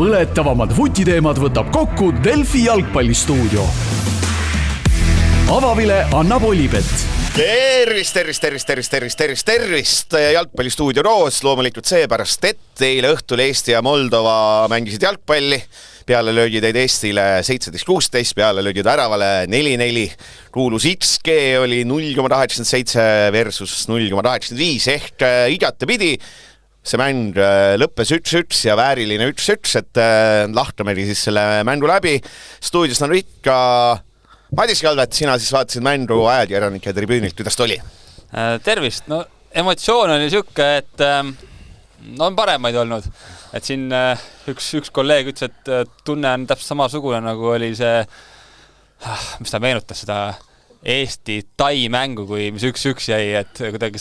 põletavamad vutiteemad võtab kokku Delfi jalgpallistuudio. Avavile annab Olipet. Tervist! Jalgpallistuudio Roos, loomulikult seepärast, et eile õhtul Eesti ja Moldova mängisid jalgpalli. Peale löögid Eestile 17-16, peale löögid äravale 4-4. Kuulus XG oli 0,87 versus 0,85 ehk igatepidi. See mäng lõppes 1-1 ja vääriline 1-1, et lahtamegi siis selle mängu läbi. Stuudios on ikka Madis Kalvet, sina siis vaatasid mängu ajakirjanike tribüünilt, kuidas ta oli? Tervist, no emotsioon oli siuke, et on paremaid olnud. Et siin üks kolleeg ütles, et tunne on täpselt samasugune, nagu oli see, mis ta meenutas seda Eesti-Tai mängu, kui mis 1-1 jäi, et kuidagi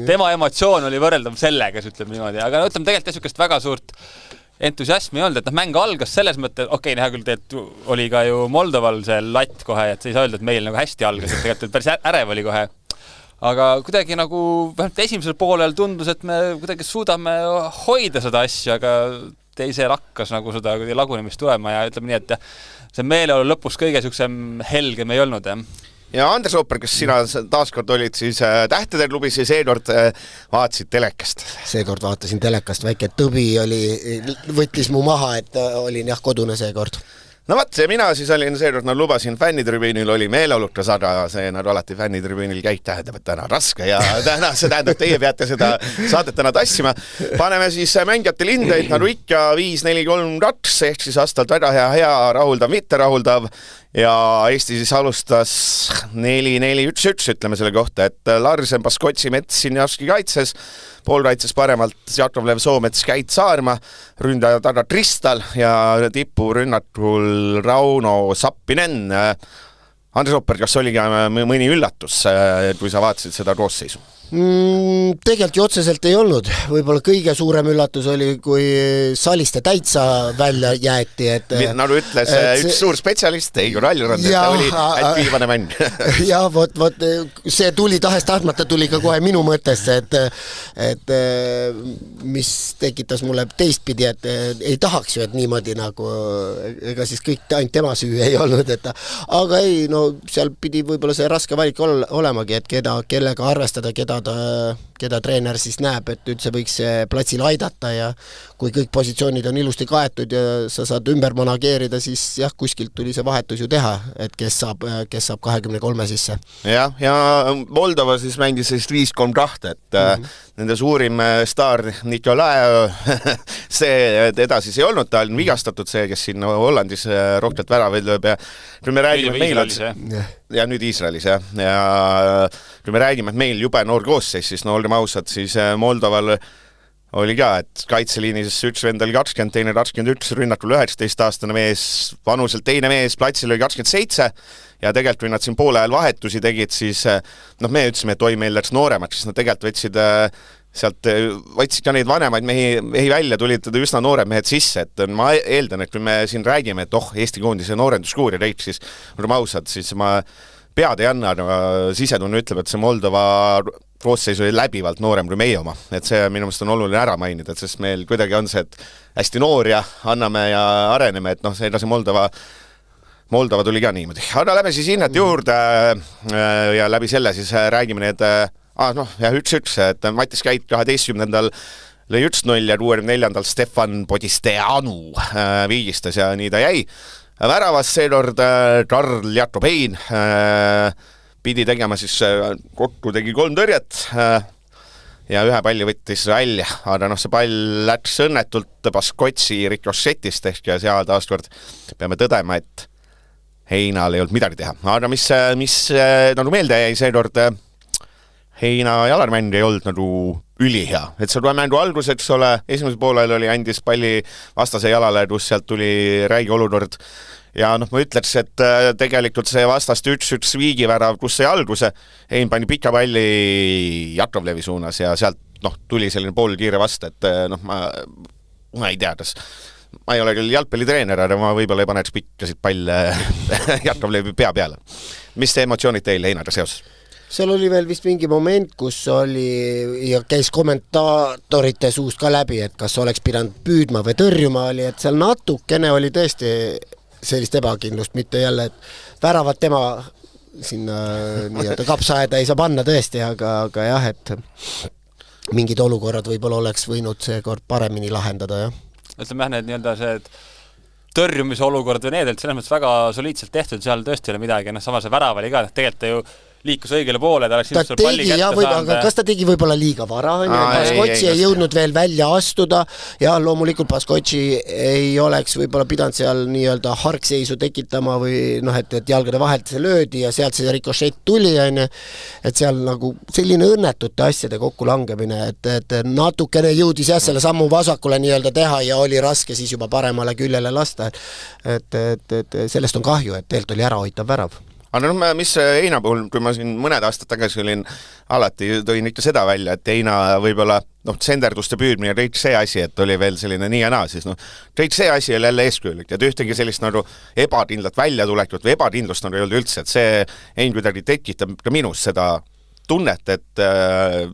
tema emotsioon oli võrreldav sellega, ütleme niimoodi. Aga ütleme tegelikult niisugust väga suurt entusiasmi ei olnud, et mäng algas selles mõttes, näha küll, et oli ka ju Moldoval see latt kohe, et ei saa öelda, et meil nagu hästi algas, et tegelikult päris ärev oli kohe. Aga kuidagi nagu vähemalt esimesel poolel tundus, et me kuidagi suudame hoida seda asja, aga teisel hakkas nagu seda lagunemist tulema ja ütleme nii, et see meeleolu lõpus kõige niisugusem helgem ei olnud. Ja Andres Ooper, kes sina taaskord olid siis Tähtede klubis ja seekord vaatasid telekast? Seekord vaatasin telekast, väike tõbi võttis mu maha, et olin kodune seekord. No vaat, ja mina siis olin seekord, lubasin fännitribüünil, oli meeleolukas, aga see alati fännitribüünil käib, tähendab, et täna raske ja täna see tähendab, teie peate seda saadet täna tassima. Paneme siis mängijate lindeid, nagu ikka 5-4-3-2 ehk siis vastavalt väga hea, rahuldav, mitte rahuldav ja Eesti siis alustas 4-4-1-1, ütleme selle kohta, et Larsen, Baskotsi, Mets, Sinjavski kaitses, poolkaitses paremalt Jakovlev, Soomets, Käit, Saarma, ründaja taga Kristal ja tipu rünnakul Rauno Sappinen. Andres Opper, kas oli ka mõni üllatus, kui sa vaatasid seda koosseisu? Tegelikult ju otseselt ei olnud. Võib-olla kõige suurem üllatus oli, kui Saliste täitsa välja jäeti. Nagu ütles üks suur spetsialist, Eigo Rallirand, et ta oli ainult viimane mäng. Ja, see tuli tahes-tahtmata tuli ka kohe minu mõttesse, et mis tekitas mulle teistpidi, et ei tahaks ju, et niimoodi nagu, ega siis kõik ainult tema süü ei olnud, aga ei, seal pidi võib-olla see raske valik olemagi, et kellega arvestada, keda treener siis näeb, et üldse võiks platsil aidata ja kui kõik positsioonid on ilusti kaetud ja sa saad ümber manageerida, siis jah, kuskilt tuli see vahetus ju teha, et kes saab 23 sisse. Ja Moldova siis mängis 5-3-2, et nende suurim staar Nikolai, see teda siis ei olnud, ta on vigastatud see, kes siin Hollandis rohkelt väravaid lööb ja kui me räägime ja nüüd Iisraelis ja kui me räägime, et meil jube noor koosseis, siis olgem ausad, siis Moldoval oli ka, et kaitseliinis üks vend oli 20, teine 21, rünnakul 19-aastane mees, vanuselt teine mees, platsil oli 27 ja tegelikult kui nad siin poole ajal vahetusi tegid, siis me ütlesime, et meil läks nooremad, siis nad tegelikult võtsid ka neid vanemaid mehi välja, tulid üsna noored mehed sisse, et ma eeldan, et kui me siin räägime, et Eesti koondise noorenduskuuri reik, siis olgem ausad, siis ma pead ei anna, aga sisetunne ütleb, et see Moldova koosseis oli läbivalt noorem kui meie oma, et see minu meelest on oluline ära mainida, et sest meil kuidagi on see, et hästi noor ja anname ja areneme, et see Moldova tuli ka niimoodi. Aga lähme siis hinnad juurde ja läbi selle siis räägime need 1-1, et Matis Käit 12. lõi 1-0 ja 64. Stefan Podisteanu viigistas ja nii ta jäi. Väravas seekord Karl Jakobein pidi tegema siis kokku tegi 3 tõrjet ja ühe palli võttis välja, aga see pall läks õnnetult Baskotsi rikošetist ehk ja seal taaskord peame tõdema, et Heinal ei olnud midagi teha. Aga mis nagu meelde jäi seekord, Heina jalarmäng ei olnud nagu ülihea. Et see mängu algus, eks ole, esimesel poolel andis palli vastase jalale, kus sealt tuli räige olukord. Ja ma ütleks, et tegelikult see vastast 1-1 viigivärav, kus see alguse, Hein pani pika palli Jakovlevi suunas ja sealt tuli selline pool kiire vast, et ma ei tea, kas ma ei ole küll jalgpallitreener, aga ma võib-olla ei paneks pikkasid palle Jakovlevi pea peale. Mis emotsioonid teil Heinaga seoses? seal oli veel vist mingi moment, kus oli ja käis kommentaatorite suust ka läbi, et kas oleks pidanud püüdma või tõrjuma oli, et seal natukene oli tõesti sellist ebakindlust, mitte jälle, et väravad tema sinna nii-öelda kapsaaeda ei saa panna tõesti, aga jah, et mingid olukorrad võib-olla oleks võinud seekord paremini lahendada, jah. Ütleme jah, need nii-öelda see tõrjumise olukord või need, et selles mõttes väga soliidselt tehtud, seal tõesti ei ole midagi, samas see värav oli ka, tegelikult ta ju liikus õigele poole, ta oleks ilmselt palli kätte saanud. Aga kas ta tegi võib-olla liiga vara? Baskotši ei jõudnud veel välja astuda ja loomulikult Baskotši ei oleks võib-olla pidanud seal nii-öelda harkseisu tekitama või et jalgade vahelt see löödi ja sealt see rikošett tuli, et seal nagu selline õnnetute asjade kokkulangemine, et natukene jõudis selle sammu vasakule nii-öelda teha ja oli raske siis juba paremale küljele lasta, et sellest on kahju, et tegelikult oli ärahoitav värav. Aga mis Heina puhul, kui ma siin mõned aastad tagasi olin, alati tõin ikka seda välja, et Heina võib-olla senderduste püüdmine kõik see asi, et oli veel selline nii ja naa, siis kõik see asi oli jälle eeskujulik, et ühtegi sellist ebakindlat väljatulekut või ebakindlust ei olnud üldse, et see Hein kuidagi tekitab ka minus seda tunnet, et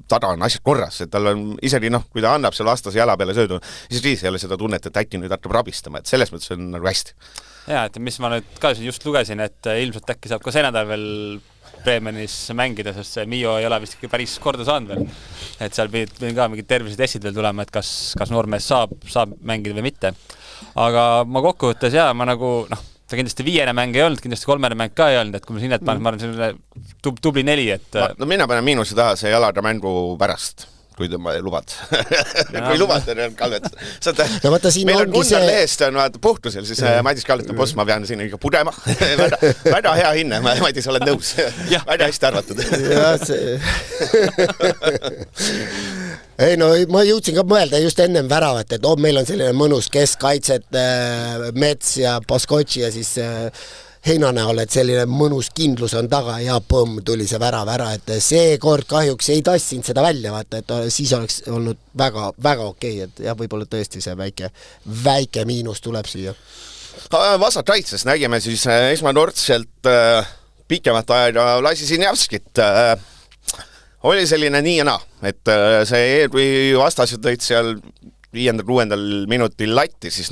taga on asjad korras, et tal on isegi kui ta annab selle vastase jala peale söödu, siis ei ole seda tunnet, et äkki nüüd hakkab rabistama, et selles mõttes on hästi. Jaa, et mis ma nüüd ka just lugesin, et ilmselt äkki saab ka see nädal veel Bremenis mängida, sest see Mio ei ole vist ikka päris korda saanud veel. Et seal pidid ka mingid tervisetestid veel tulema, et kas noormees saab mängida või mitte. Aga ma kokkuvõttes ma ta kindlasti 5. mäng ei olnud, kindlasti 3. mäng ka ei olnud, et kui ma sinna panen, ma arvan selline tubli 4. Mina panen miinuse taha see jalaga mängu pärast. Kui te lubad. Kui lubad, Kalvet. Meil on Gunnar Lehest puhtusel, siis Madis Kalvet on boss, ma pean siin ikka pudema. Väga hea hinne, Madis, oled nõus. Väga hästi arvatud. Ei ma jõudsin ka mõelda just ennem väravat, et meil on selline mõnus keskkaitset, Mets ja Baskotši ja siis Heina näol, et selline mõnus kindlus on taga ja põmm tuli see värav ära, et see kord kahjuks ei tassinud seda välja, vaata, et siis oleks olnud väga, väga okei, et jah, võib-olla tõesti see väike miinus tuleb siia. Vasat kaitses nägime siis esmanordselt pikemat aega lasi Sinjavskit. Oli selline nii ja naa, et kui vastased lõid seal 5.–6. minutil latti, siis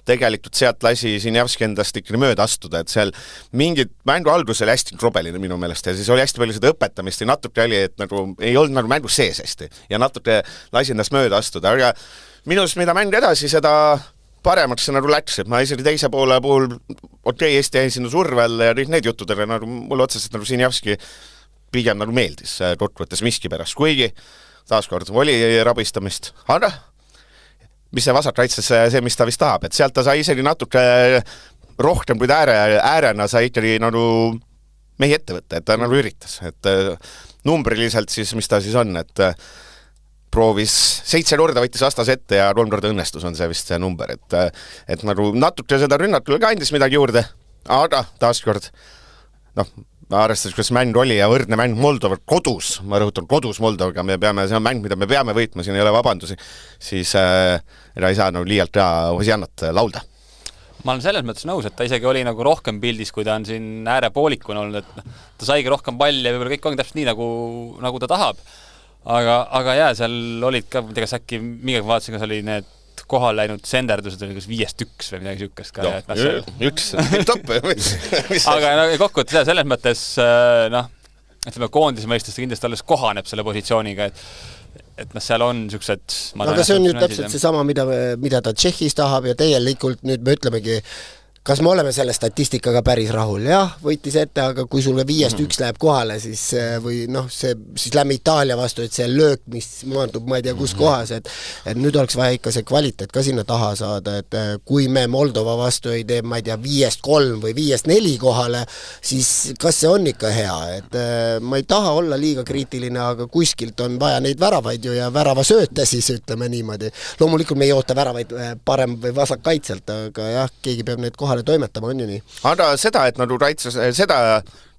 tegelikult sealt lasi Sinjavski endast ikkagi mööda astuda, et seal mingid mängu algus oli hästi krobeline minu meelest ja siis oli hästi palju seda õpetamist ja natuke oli, et ei olnud mängus sees hästi ja natuke lasi endast mööda astuda, aga minust, mida mäng edasi, seda paremaks see läks, et ma isegi teise poole puhul Eesti jäi sinna survel ja kõik need jutudele, mulle otseselt Sinjavski pigem meeldis kokkuvõttes miski pärast, kuigi taaskord oli rabistamist, aga mis see vasakkaitses see, mis ta vist tahab, et sealt ta sai isegi natuke rohkem kui äärena sai ikkagi mehi ette võtta, et ta üritas, et numbriliselt siis, mis ta siis on, et proovis 7 korda võttis vastas ette ja 3 korda õnnestus on see vist see number, et natuke seda rünnakule ka andis midagi juurde, aga taaskord arvestades, kuidas mäng oli ja võrdne mäng Moldova kodus, ma rõhutan kodus Moldovaga, see on mäng, mida me peame võitma, siin ei ole vabandusi, siis ei saa liialt Hosjannat laulda. Ma olen selles mõttes nõus, et ta isegi oli rohkem pildis, kui ta on siin äärepoolikuna olnud, et ta saigi rohkem palli ja võib-olla kõik ongi täpselt nii, nagu ta tahab. Aga seal olid ka, ma tea, kas äkki mingi vaatasin, kas oli need kohal läinud senderdused oli kas 5-1 või midagi sükest ka. Üks topp. Aga kokkuvõttes selles mõttes, ütleme, koondise mõistes ta kindlasti alles kohaneb selle positsiooniga, et seal on niisugused... Aga see on nüüd täpselt seesama, mida ta Tšehhis tahab ja tegelikult nüüd me ütlemegi, kas me oleme selle statistikaga päris rahul? Jah, võitis ette, aga kui sulle 5-1 läheb kohale, siis või siis lähme Itaalia vastu, et see löök, mis maandub, ma ei tea, kus kohas, et nüüd oleks vaja ikka see kvaliteet ka sinna taha saada, et kui me Moldova vastu ei tee, ma ei tea, 5-3 või 5-4 kohale, siis kas see on ikka hea, et ma ei taha olla liiga kriitiline, aga kuskilt on vaja neid väravaid ju ja värava sööte siis, ütleme niimoodi. Loomulikult me ei oota väravaid parem või vasak kaitselt, aga jah, keegi peab neid kohale toimetama, on ju nii. Aga seda, et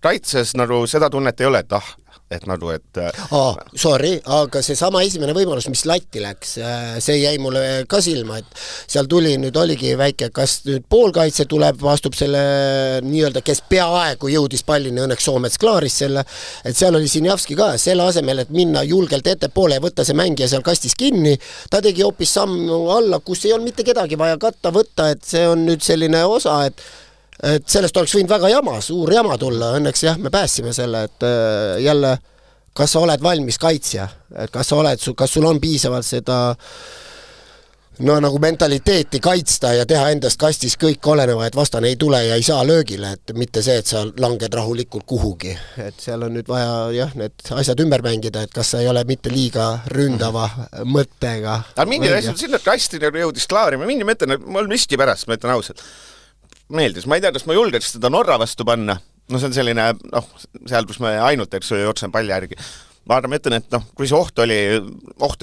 kaitses seda tunnet ei ole, et nagu, et sorry, aga see sama esimene võimalus, mis Latti läks, see jäi mulle ka silma, et seal tuli, nüüd oligi väike, kas nüüd poolkaitse tuleb, vastub selle nii-öelda, kes peaaegu jõudis pallini, õnneks Soomets klaaris selle, et seal oli Sinjavski ka, selle asemel, et minna julgelt ettepoole ja võtta see mängija seal kastis kinni, ta tegi hoopis sammu alla, kus ei olnud mitte kedagi vaja katta, võtta, et see on nüüd selline osa, et sellest oleks võinud väga suur jama tulla, õnneks jah, me pääsime selle, et jälle, kas sa oled valmis kaitsja, et kas sul on piisavalt seda nagu mentaliteeti kaitsta ja teha endast kastis kõik oleneva, et vastane ei tule ja ei saa löögile, et mitte see, et sa langed rahulikult kuhugi, et seal on nüüd vaja jah, need asjad ümber mängida, et kas sa ei ole mitte liiga ründava mõttega. Aga mingi asjad sinna kasti jõudis klaarima, mingi mõte, mul miski pärast, ma ütlen ausalt, meeldis, ma ei tea, kas ma julgeks seda Norra vastu panna, see on selline, seal, kus me ainult, eks jooksen palli järgi. Ma ütlen, et kui see oht oli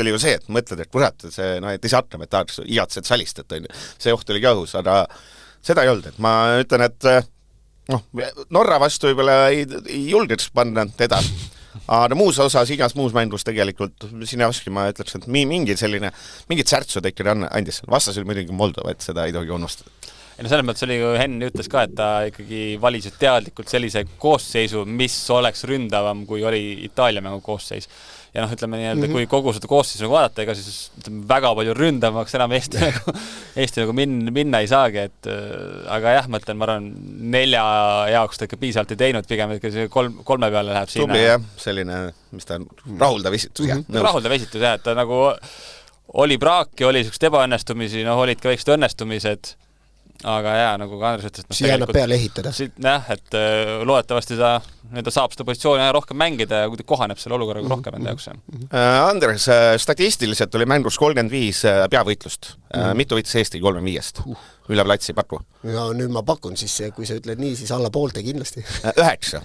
ju see, et mõtled, et kurat, see, et ei saa hakkama, et tahaks igatsed salist, et see oht oli ka õhus, aga seda ei olnud, et ma ütlen, et Norra vastu võib-olla ei julgeks panna teda, aga muus osas, igas muus mängus tegelikult Sinjavski, ma ütleks, et mingid särtsu tekkida andis, vastas oli muidugi Moldova, et seda ei tohi unustada. Selles mõttes oli ju Henn ütles ka, et ta ikkagi valis teadlikult sellise koosseisu, mis oleks ründavam, kui oli Itaalia mängu koosseis. Ja ütleme nii, kui kogu seda koosseisu vaadata, ega siis väga palju ründavamaks enam Eesti minna ei saagi, aga jah, ma arvan, 4 jaoks ta ikka piisavalt ei teinud, pigem see 3 peale läheb sinna. Tubli jah, selline, mis ta on, rahuldav esitus. Rahuldav esitus jah, et ta nagu oli praaki, oli sellised ebaõnnestumisi, olid ka väiksed õnnestumised, aga jaa, nagu ka Andres ütles, siia annab peale ehitada. Jah, et loodetavasti ta saab seda positsiooni rohkem mängida ja kohaneb selle olukorraga rohkem enda jaoks. Andres, statistiliselt oli mängus 35 peavõitlust. Mitu võitis Eesti 35-st? Üle platsi, paku. Ja nüüd ma pakun siis, kui sa ütled nii, siis alla poolte kindlasti. 9.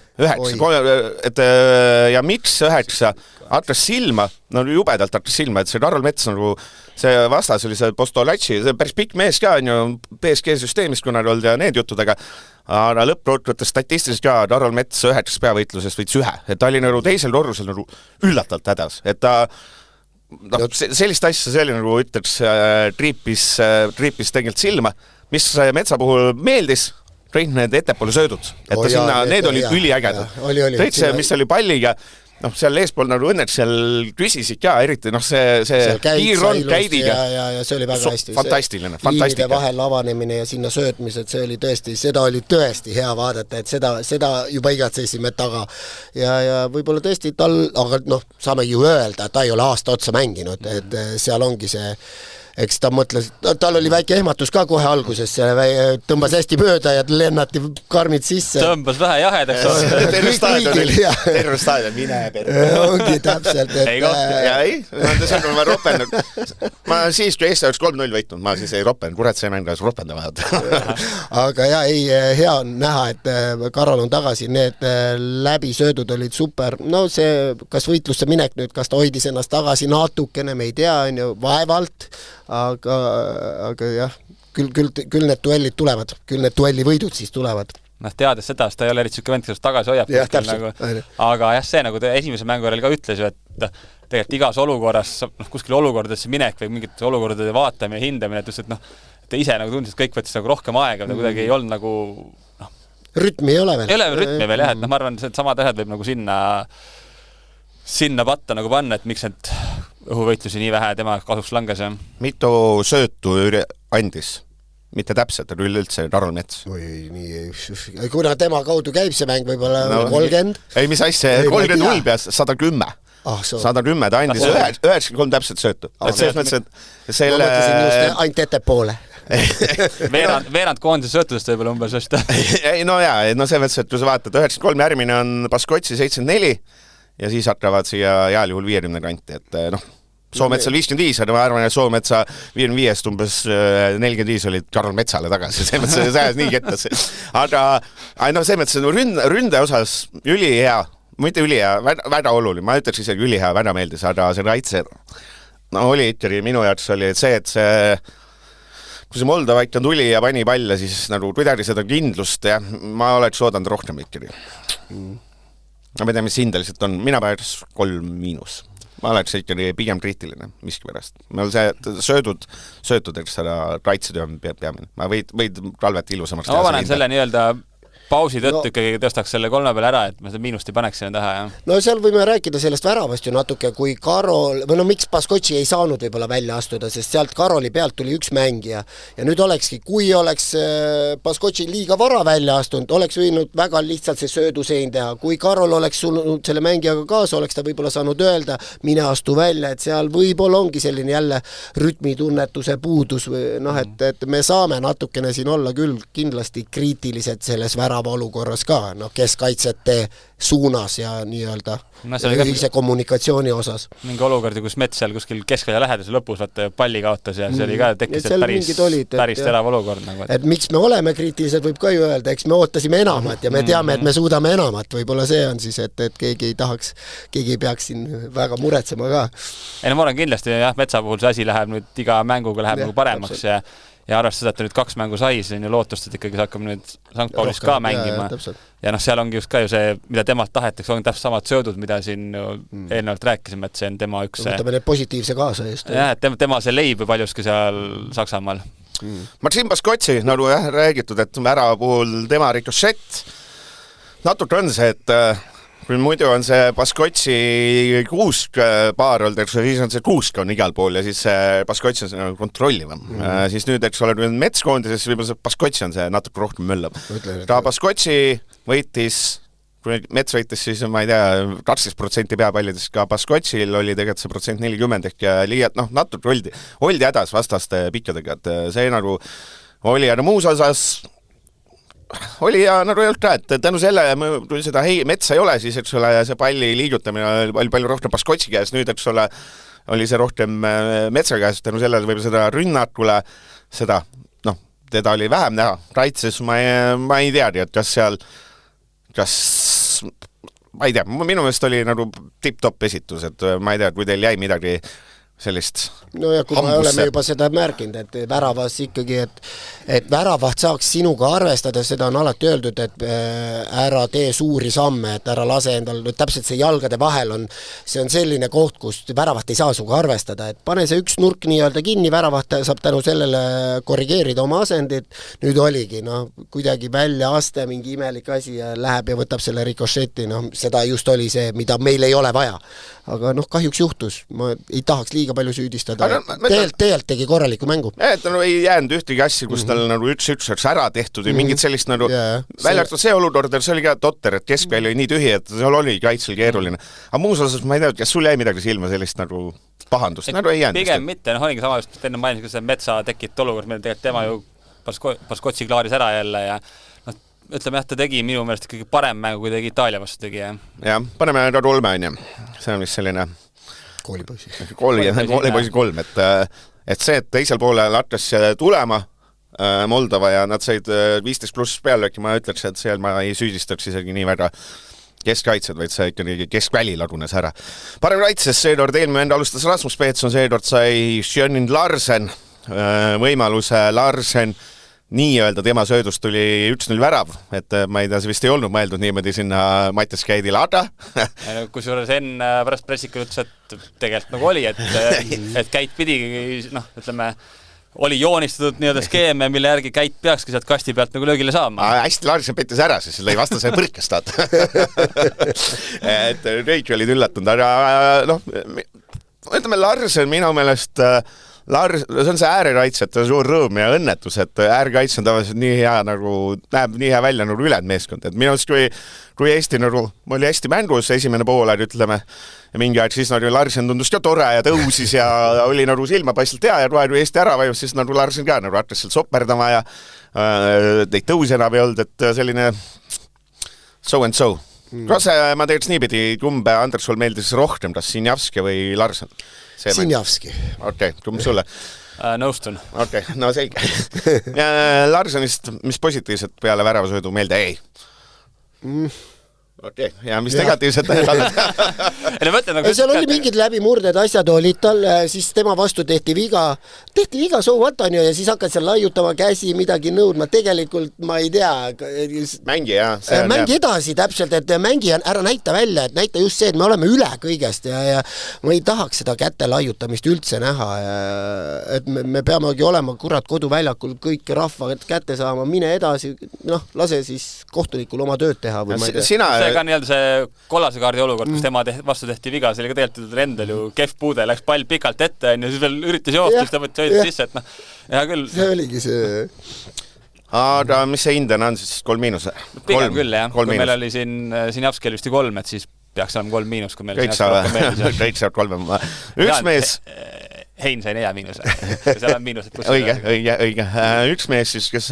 Ja miks 9? Hakkas silma, jubedalt hakkas silma, et see Karol Mets see vastas oli see Postolatši, see päris pikk mees ka on ju PSG süsteemist kunagi olnud ja need jutudega, aga lõpprootluttes statistiliselt ka Karol Mets 9 peavõitlusest võitis 1, et ta oli teisel korrusel üllatalt hädas, et ta sellist asja, see oli ütleks triipis tegelikult silma, mis Metsa puhul meeldis, kõik need ettepoole söödud, et ta sinna, need olid üliägedad. Kõik see, mis oli palliga, seal eespool õnneks seal küsisid ka, eriti see kiirrond käidiga. Ja see oli väga hästi. Fantastiline. Liinide vahel avanemine ja sinna söötmised, seda oli tõesti hea vaadata, et seda juba igatsesime taga. Ja võib-olla tõesti aga saame ju öelda, et ta ei ole aasta otsa mänginud, et seal ongi see eks ta mõtles, tal oli väike ehmatus ka kohe alguses, tõmbas hästi mööda ja lennati karmid sisse. Tõmbas vähe jahedaks. Terve staadion, mine perre. Ongi täpselt. Ma siis, kui Eesti oleks 3-0 võitnud, ma siis ei ropend, kurat see mäng ropenda. Aga hea on näha, et Karol on tagasi, need läbisöödud olid super, see, kas võitlusse minek nüüd, kas ta hoidis ennast tagasi natukene, me ei tea, vaevalt, aga jah, küll need duellid tulevad, küll need duellivõidud siis tulevad. Teades seda, ta ei ole eriti vend, kes tagasi hoiab. Aga jah, see nagu esimese mängu järel ka ütles ju, et tegelikult igas olukorras, kuskil olukordadesse minek või mingite olukordade vaatamine ja hindamine, et ise tundis, et kõik võttis rohkem aega, kuidagi ei olnud nagu rütmi ei ole veel. Ei ole rütmi veel jah, et ma arvan, et samad asjad võib sinna patta panna, et miks need õhuvõitlusi nii vähe tema kasuks langes. Mitu söötu andis? Mitte täpselt, aga üleüldse Karol Mets. Kuna tema kaudu käib see mäng võib-olla 30? Ei, mis asja, 30 ulbias 110. 110, ta andis 93 täpselt söötu. Et selles mõttes, et selle... Ma mõtlesin just ainult ettepoole. Veerand koondise söötudest võib-olla umbes just. Ei, selles mõttes, et kui sa vaatad, 93 järgmine on Baskotsi 74 ja siis hakkavad siia heal juhul 50 kanti, et Soometsal 55, aga ma arvan, et Soometsa 55-st umbes 45 olid Karol Metsale tagasi, see mõttes see ajas nii kettas. Aga see mõttes ründe osas ülihea, mitte ülihea, väga oluline, ma ütleks isegi ülihea, väga meeldis, aga see kaitse oli ikkagi minu jaoks oli see, et kui see Moldova ikka tuli ja pani palle, siis kuidagi seda kindlust ja ma oleks oodanud rohkem ikkagi. ma ei tea, mis hindeliselt on, mina päris 3-. Ma oleks ikkagi pigem kriitiline miskipärast. Meil see söötud eks seda kaitsetöö on peamine. Ma võid Kalvet ilusamaks teha. Ma panen selle nii-öelda pausi tõttu ikkagi tõstaks selle 3 peale ära, et ma seda miinust ei paneks sinna taha. Ja. No seal võime rääkida sellest väravast ju natuke, kui Karol, või no miks Baskotši ei saanud võib-olla välja astuda, sest sealt Karoli pealt tuli üks mängija. Ja nüüd olekski, kui oleks Baskotši liiga vara välja astunud, oleks võinud väga lihtsalt see söödusein teha. Kui Karol oleks sulnud selle mängijaga kaasa, oleks ta võib-olla saanud öelda, mine astu välja, et seal võib-olla ongi selline jälle rütmitunnetuse puudus. Noh, et me saame natukene siin olla küll kindlasti kriitilised selles värava olukorras ka, keskkaitsete suunas ja nii-öelda ühise kommunikatsiooni osas. Mingi olukord, kus Mets seal kuskil keskvälja läheduse lõpus palli kaotas ja see oli ka tekkis päris terav olukord. Nagu, et miks me oleme kriitilised, võib ka ju öelda, eks me ootasime enamat ja me teame, et me suudame enamat. Võib-olla see on siis, et keegi ei peaks siin väga muretsema ka. Ei, no ma olen kindlasti, jah, Metsa puhul see asi läheb nüüd iga mänguga läheb nagu paremaks ja arvestas seda, et ta nüüd 2 mängu sai, siis on ju lootust, et ikkagi see hakkab nüüd Sankt Paulis ka mängima. Ja seal ongi just ka ju see, mida temalt tahetakse, on täpselt samad söödud, mida siin eelnevalt rääkisime, et see on tema üks... Võtame need positiivse kaasa just. Jah, et tema see leib paljuski seal Saksamaal. Marcin Baskotši, nagu räägitud, et ära puhul tema rikošett. Natuke on see, et kui muidu on see Baskotši kuusk paar olnud, siis on see kuusk on igal pool ja siis Baskotši on see kontrollivam. Siis nüüd, eks ole, Metskoondises võib-olla see Baskotši on see natuke rohkem möllab. Ka Baskotši võitis, kui Mets võitis, siis ma ei tea, 12% peapallidest, ka Baskotšil oli tegelikult see protsent 40 ehk liialt, natuke oldi hädas vastaste pikkadega, et see nagu oli, aga muus osas oli ja nagu ei olnud ka, et tänu selle, kui seda Metsa ei ole, siis eks ole, see palli liigutamine oli palju rohkem Baskotši käes, nüüd eks ole, oli see rohkem Metsa käes, tänu sellele võib seda rünnakule, teda oli vähem näha, kaitses ma ei teagi, et ma ei tea, minu meelest oli nagu tipp-top esitus, et ma ei tea, kui teil jäi midagi sellist no ja kui me oleme juba seda märkinud, et väravas ikkagi, et väravaht saaks sinuga arvestada, seda on alati öeldud, et ära tee suuri samme, et ära lase endal, täpselt see jalgade vahel on, see on selline koht, kus väravaht ei saa suga arvestada, et pane see üks nurk nii-öelda kinni, väravaht saab tänu sellele korrigeerida oma asendit, nüüd oligi, kuidagi välja aste, mingi imelik asi ja läheb ja võtab selle rikošeti, seda just oli see, mida meil ei ole vaja. Aga kahjuks juhtus, ma ei tahaks liiga palju süüdistada, teelt tegi korraliku mängu. Et ei jäänud ühtegi asja, kus tal nagu üks oleks ära tehtud või mingit sellist nagu väljartud see olukord, see oli ka totter, et keskväli oli nii tühi, et seal oli kaitsel keeruline. Aga muus osas ma ei tea, kas sul jäi midagi silma sellist nagu pahandust, nagu ei jäänud. Pigem mitte, oligi sama just enne mainis, kui see Metsa tekib olukord, meil tegelikult tema ju Baskotši klaaris ära jälle ja ütleme jah, ta tegi minu meelest ikkagi parem mängu, kui tegi Itaalia vastu tegi. Jah, paneme ka 3, on ju. See on vist selline koolipoisi 3, et see, et teisel poole hakkas tulema Moldova ja nad said 15+ peale, ma ütleks, et seal ma ei süüdistaks isegi nii väga keskkaitsed, vaid see ikkagi keskväli lagunes ära. Parem kaitses seekord eelmine enda alustas Rasmus Peetson, seekord sai Sjönnind Larsen võimaluse Larsen nii-öelda tema söödust tuli 1-0 värav, et ma ei tea, see vist ei olnud mõeldud niimoodi sinna Mattias Käidile, aga kusjuures enne pärast pressikul ütles, et tegelikult nagu oli, et Käit pidi, ütleme, oli joonistatud nii-öelda skeeme, mille järgi Käit peakski sealt kasti pealt nagu löögile saama. Hästi Larsen pettis ära, siis lõi vastase põrkast. Et kõik olid üllatunud, aga ütleme, Larsen minu meelest see on see äärekaitset, suur rõõm ja õnnetus, et äärekaitse on tavaliselt nii hea nagu, näeb nii hea välja nagu ülejäänud meeskond, et minu arust kui Eesti nagu oli hästi mängus esimene poole, ütleme, ja mingi aeg siis nagu Larsen tundus ka tore ja tõusis ja oli nagu silmapaistelt hea ja kui Eesti ära vajus, siis nagu Larsen ka nagu hakkas sealt sopperdama ja neid tõusi enam ei olnud, et selline so and so. Kas ma teeks niipidi, kumbe Andres sul meeldis rohkem, kas Sinjavski või Larsen? Sinjavski. Okei, kumb sulle? Nõustun. Okei, no selge. Ja Larsenist, mis positiivset peale väravasöödu meelde ei? Okei, ja mis negatiivsed tähendavad? Seal oli mingid läbimurded asjad olid tal, siis tema vastu tehti viga, so what on ju, ja siis hakkad seal laiutama käsi, midagi nõudma, tegelikult ma ei tea. Mängi, jah. Mängi edasi täpselt, et mängi ära näita välja, et näita just see, et me oleme üle kõigest ja ma ei tahaks seda käte laiutamist üldse näha, et me peamegi olema kurat koduväljakul kõik rahva kätte saama, mine edasi, lase siis kohtunikul oma tööd teha. See ka nii-öelda see kollase kaardi olukord, kus tema vastu tehti viga, see oli ka tegelikult endal ju kehv puude, läks pall pikalt ette ja siis veel üritas joosta, siis ta võtti hoida sisse, et hea küll. See oligi see. Aga mis see hind on siis 3-? Pigem küll, jah. Kui meil oli siin Japskel vist 3, et siis peaks olema 3-, kui meil kõik saab 3. Üks mees... Hein sai 4-. Seal on miinused. Õige. Üks mees siis, kes...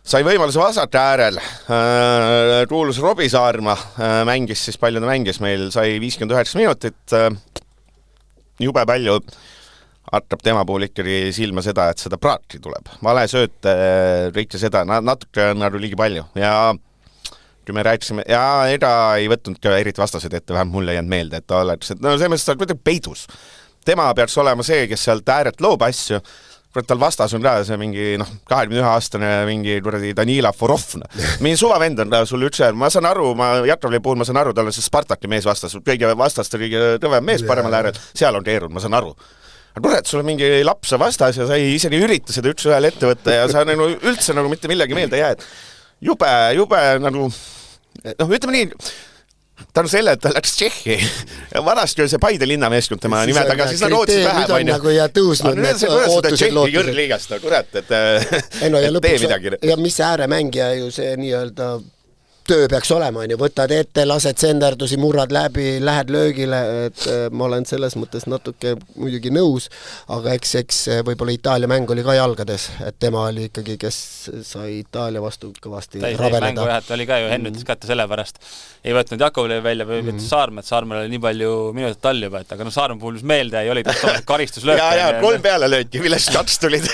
sai võimaluse vasata äärel, Tuulus Robi Saarma mängis siis, palju ta mängis meil, sai 59 minutit, jube palju artab tema puhul ikkagi silma seda, et seda praati tuleb. Vale sööt, kõike seda, natuke on liigi palju ja kui me rääkisime, ja ega ei võtnud ka eriti vastased ette, vähem mulle ei jäänud meelde, et ta oleks, et see mõttes ta on kuidagi peidus. Tema peaks olema see, kes sealt ääret loob asju, tal vastas on ka see mingi 21-aastane mingi Danila Forovna. Mingi suvavend on sulle üldse, ma saan aru, Jakovlevi puhul ma saan aru, tal on see Spartaki mees vastas, kõige vastast kõige tõvem mees paremal äärel, seal on keerunud, ma saan aru. Aga kurat, sul on mingi lapsa vastas ja sa ei isegi ürita seda üks ühel ette võtta ja sa üldse mitte millegi meelde jääd. Jube ütleme nii, ta on selle, et ta läks Tšehhi. Vanasti oli see Paide linnameeskond tema nimed, aga siis nad ootsid vähe. Nüüd on nagu ja tõusnud need ootused lootused. Kõrligast, kurat, et tee midagi. Ja mis ääremängija ju see nii-öelda töö peaks olema, võtad ette, lased senderdusi, murrad läbi, lähed löögile, et ma olen selles mõttes natuke muidugi nõus, aga eks võib-olla Itaalia mäng oli ka jalgades, et tema oli ikkagi, kes sai Itaalia vastu kõvasti rabeleda. Mängu jah, et oli ka ju hennutis kätte selle pärast. Ei võtnud Jakovlevi välja või võttis Saarme, et Saarmel oli nii palju minutit all juba, et aga Saarme puhul mis meelde ei oli karistuslöök. Ja 3 peale lööki, millest 2 tulid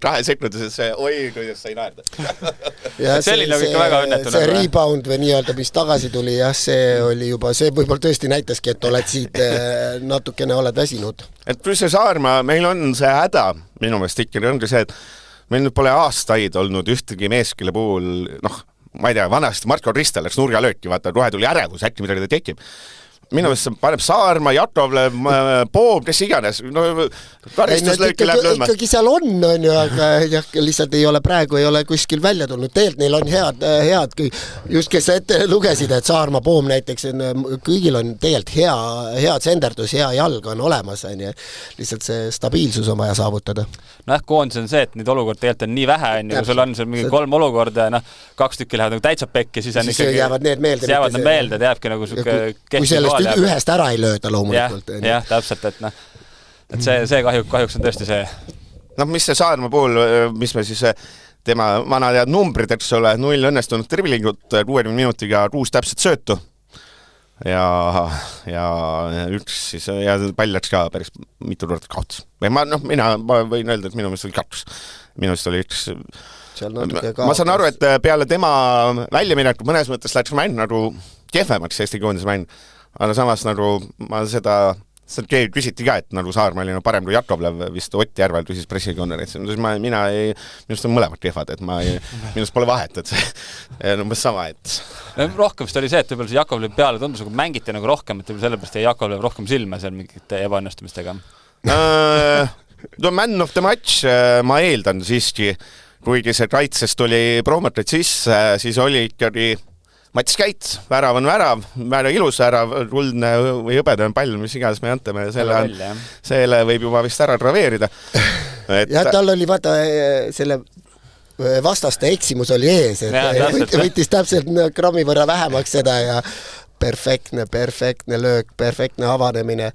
2 sekundis, oi, kuidas sai naerda. See oli nagu ikka väga õnnetu. See rebound või nii-öelda, mis tagasi tuli, jah, see oli juba, see võib-olla tõesti näitaski, et oled siit natukene oled väsinud. Et plus see Saarma, meil on see häda, minu meelest ikkagi ongi see, et meil nüüd pole aastaid olnud ühtegi meeskile puhul, ma ei tea, vanasti Marko Ristel läks nurgalööki, vaata, kohe tuli ärevus, äkki midagi ta tekib. Minu meelest paneb Saarma, Jakovlev, Poom, kes iganes, karistuslööki läheb lööma. Ikkagi seal on ju, aga lihtsalt praegu ei ole kuskil välja tulnud. Teelt neil on head, just kes ette lugesid, et Saarma, Poom näiteks, kõigil on teelt hea senderdus, hea jalg on olemas. Lihtsalt see stabiilsus on vaja saavutada. Koondis on see, et neid olukord teelt on nii vähe, kui sul on mingi 3 olukorda ja 2 tükki lähevad täitsa pekki, siis on ikkagi jäävad need meelde, et jääbki nagu kui ühest ära ei lööda loomulikult. Jah, täpselt, et see kahjuks on tõesti see. Mis see Saarma puhul, mis me siis tema vanad head numbrid, eks ole, 0 õnnestunud driblingut, 60 minutiga 6 täpset söötu ja üks siis, ja pall läks ka päris mitu korda kaotus. Mina võin öelda, et minu meelest oli 2. Minu meelest oli 1. Ma saan aru, et peale tema väljamineku mõnes mõttes läks mäng nagu kehvemaks Eesti koondise mäng. Aga samas ma seda küsiti ka, et nagu Saarma oli parem kui Jakovlev vist Ott Järvel küsis pressikonverentsil. Minust on mõlemad kehvad, et minust pole vahet, et see on umbes sama, et... Rohkem vist oli see, et võib-olla see Jakovlev peale tundus, kui mängiti nagu rohkem, et sellepärast jäi Jakovlev rohkem silma seal mingite ebaõnnestumistega. Man of the match ma eeldan siiski, kuigi see kaitses tuli Promoted sisse, siis oli ikkagi... Mats Käit, värav on värav, väga ilus värav, kuldne või hõbeda on pall, mis iganes me antame, selle võib juba vist ära traveerida. Ja tal oli, vaata, selle vastaste eksimus oli ees, et võttis täpselt grammi võrra vähemaks seda ja perfektne löök, perfektne avanemine.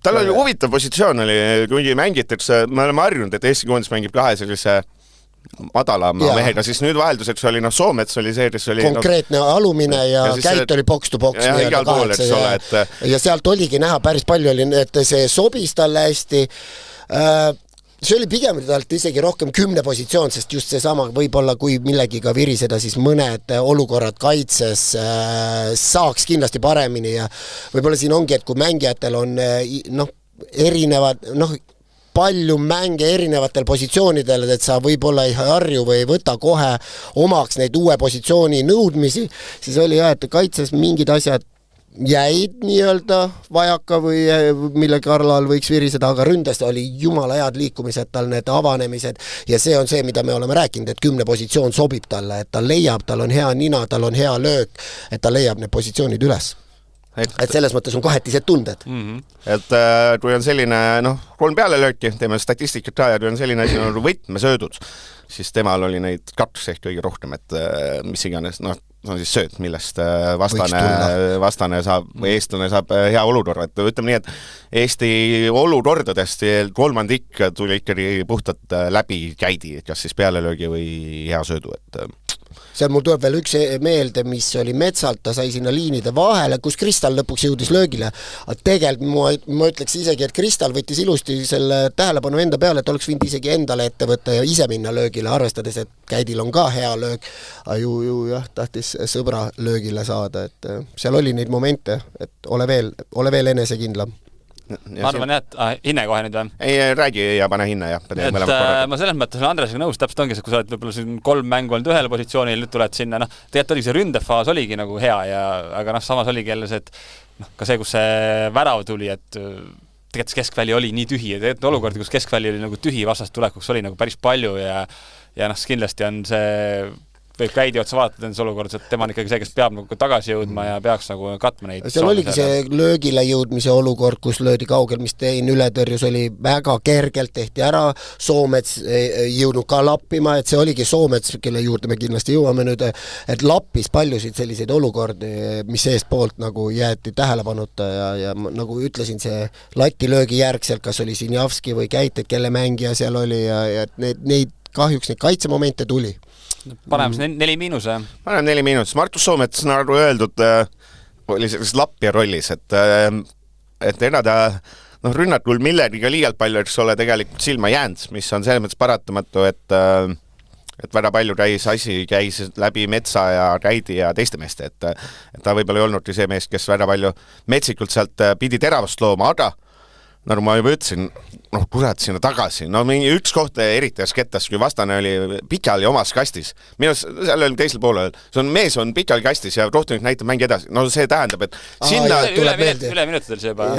Tal oli huvitav positsioon, kuigi mängitakse, me oleme harjunud, et Eesti koondis mängib 2 sellise madalama mehega, siis nüüd vahelduseks oli Soomets oli see, kes oli konkreetne alumine ja Käit oli box to box ja sealt oligi näha päris palju oli, et see sobis talle hästi see oli pigem talt isegi rohkem 10 positsioon, sest just seesama võib-olla kui millegiga viriseda, siis mõned olukorrad kaitses saaks kindlasti paremini ja võib-olla siin ongi, et kui mängijatel on erinevad, palju mänge erinevatel positsioonidel, et sa võib-olla ei harju või ei võta kohe omaks neid uue positsiooni nõudmisi, siis oli jah, et kaitses mingid asjad jäid nii-öelda vajaka või mille Karlal võiks viriseda, aga ründes oli jumala head liikumised, tal need avanemised ja see on see, mida me oleme rääkinud, et 10 positsioon sobib talle, et ta leiab, tal on hea nina, tal on hea löök, et ta leiab need positsioonid üles. Et selles mõttes on kahetised tunded. Et kui on selline, 3 peale lööki, teeme statistikat ja kui on selline asi nagu võtmesöödud, siis temal oli neid 2 ehk kõige rohkem, et mis iganes, see on siis sööt, millest vastane saab või eestlane saab hea olukorra, et ütleme nii, et Eesti olukordadest 3 tuli ikkagi puhtalt läbi käidi, kas siis pealelöögi või hea söödu, et seal mul tuleb veel üks meelde, mis oli Metsalt, ta sai sinna liinide vahele, kus Kristal lõpuks jõudis löögile. Aga tegelikult ma ütleks isegi, et Kristal võttis ilusti selle tähelepanu enda peale, et oleks võinud isegi endale ette võtta ja ise minna löögile, arvestades, et Käidil on ka hea löök. Aga tahtis sõbra löögile saada, et seal oli neid momente, et ole veel enesekindlam. Ma arvan jah, et hinne kohe nüüd või? Ei, räägi ja pane hinne jah. Ma selles mõttes Andresega nõus, täpselt ongi see, kui sa oled võib-olla siin 3 mängu olnud ühele positsioonil, nüüd tuled sinna, tegelikult oli see ründefaas oligi nagu hea aga samas oligi jälle see, et ka see, kus see värav tuli, et tegelikult keskväli oli nii tühi ja tegelikult olukordi, kus keskväli oli nagu tühi vastast tulekuks oli nagu päris palju ja kindlasti on see võib Käidi otsa vaadata nendes olukordas, et tema on ikkagi see, kes peab nagu tagasi jõudma ja peaks nagu katma neid. Seal oligi see löögile jõudmise olukord, kus löödi kaugel, mis tein ületõrjus oli väga kergelt tehti ära, Soomets ei jõudnud ka lappima, et see oligi Soomets, kelle juurde me kindlasti jõuame nüüd, et lappis paljusid selliseid olukordi, mis eest poolt nagu jäeti tähelepanuta ja nagu ütlesin, see lati löögi järgselt, kas oli Sinjavski või Käit, et kelle mängija seal oli ja neid kahjuks neid kaitsemomente tuli. Paneme 4-. Paneme 4-. Martus Soomets, nagu öeldud, oli selles lappia rollis, et ega ta rünnakul milleriga liialt palju, eks ole, tegelikult silma jäänud, mis on selles mõttes paratamatu, et väga palju käis läbi Metsa ja Käidi ja teiste meeste, et ta võib-olla ei olnudki see mees, kes väga palju metsikult sealt pidi teravast looma, aga nagu ma juba ütlesin, kurat sinna tagasi. Mingi üks koht eriti kettas, kui vastane oli pikali omas kastis. Minus seal oli teisel poolel. Mees on pikali kastis ja kohtunik näitab mängi edasi. See tähendab, et sinna... Üle minutidel see juba.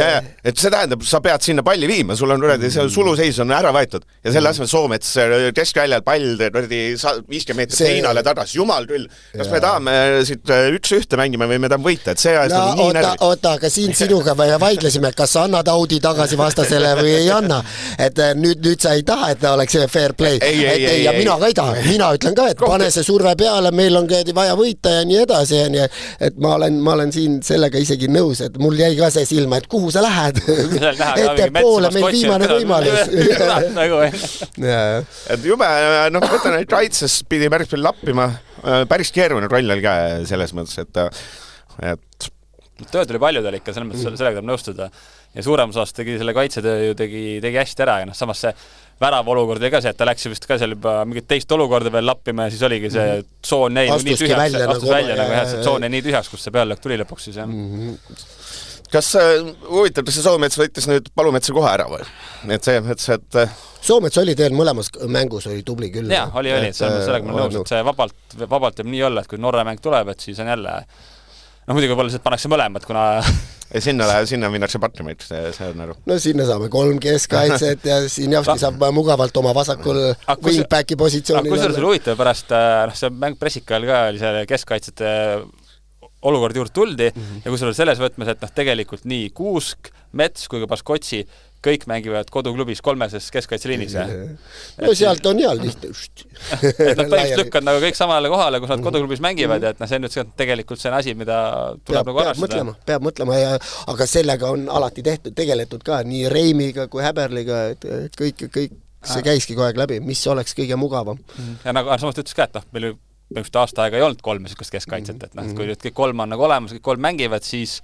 Et see tähendab, sa pead sinna palli viima. Sul on suluseis on ära võetud. Ja selle asemel Soomets keskväljal pall 50 meetrit seinale tagasi. Jumal küll. Kas me tahame siit 1-1 mängima või me tahame võita? Et see ajast nii närvi. Oota, aga siin sinuga vaidlesime, kas annad Audi tagasi vastasele või ei anna. Et nüüd sa ei taha, et ta oleks fair play. Ja mina ka ei taha. Mina ütlen ka, et pane see surve peale, meil on vaja võita ja nii edasi. Et ma olen siin sellega isegi nõus, et mul jäi ka see silma, et kuhu sa lähed? Ette poole meil viimane võimalus. Et jube, võtan, et kaitses pidi päris palju lappima. Päris keeruline roll oli ka selles mõttes, et tööd oli paljudel ikka, selles mõttes sellega tuleb nõustuda. Ja suurem osas tegi selle kaitsetöö ju tegi hästi ära ja samas see värav olukord oli ka see, et ta läks vist ka seal juba mingit teist olukorda veel lappima ja siis oligi see tsoon jäi nii tühjaks, astus välja nagu see tsoon jäi nii tühjaks, kus see peallöök tuli lõpuks siis. Kas huvitav, kas see Soomets võitis nüüd Palumetsa kohe ära või? Et see mõttes, et... Soomets oli teil mõlemas mängus, oli tubli küll. Jaa, oli, sellega ma nõus, et see vabalt võib nii olla, et kui Norra mäng tuleb, et siis on jälle... muidugi võib-olla lihtsalt pannakse mõlemad, kuna... Sinna minnakse partnerid, see on aru. Sinna saame 3 keskkaitset ja Sinjavski saab mugavalt oma vasakul wingbacki positsioonil. Kui see huvitav pärast, see mäng pressika ajal ka oli see keskkaitsete olukord juurde tuldi ja kui sul selles võtmes, et tegelikult nii Kuusk, Mets kui ka Baskotsi kõik mängivad koduklubis 3. keskkaitseliinis. Sealt on hea lihtne. Et nad põhimõtteliselt lükkavad nagu kõik samale kohale, kus nad koduklubis mängivad, et see on nüüd tegelikult see asi, mida tuleb nagu arvestada. Peab mõtlema, aga sellega on alati tegeletud ka nii Reimiga kui Häberliga, et kõik see käiski kogu aeg läbi, mis oleks kõige mugavam. Ja nagu samast ütles ka, et meil aasta aega ei olnud 3 keskkaitset, et kui nüüd kõik 3 on nagu olemas, kõik 3 mängivad, siis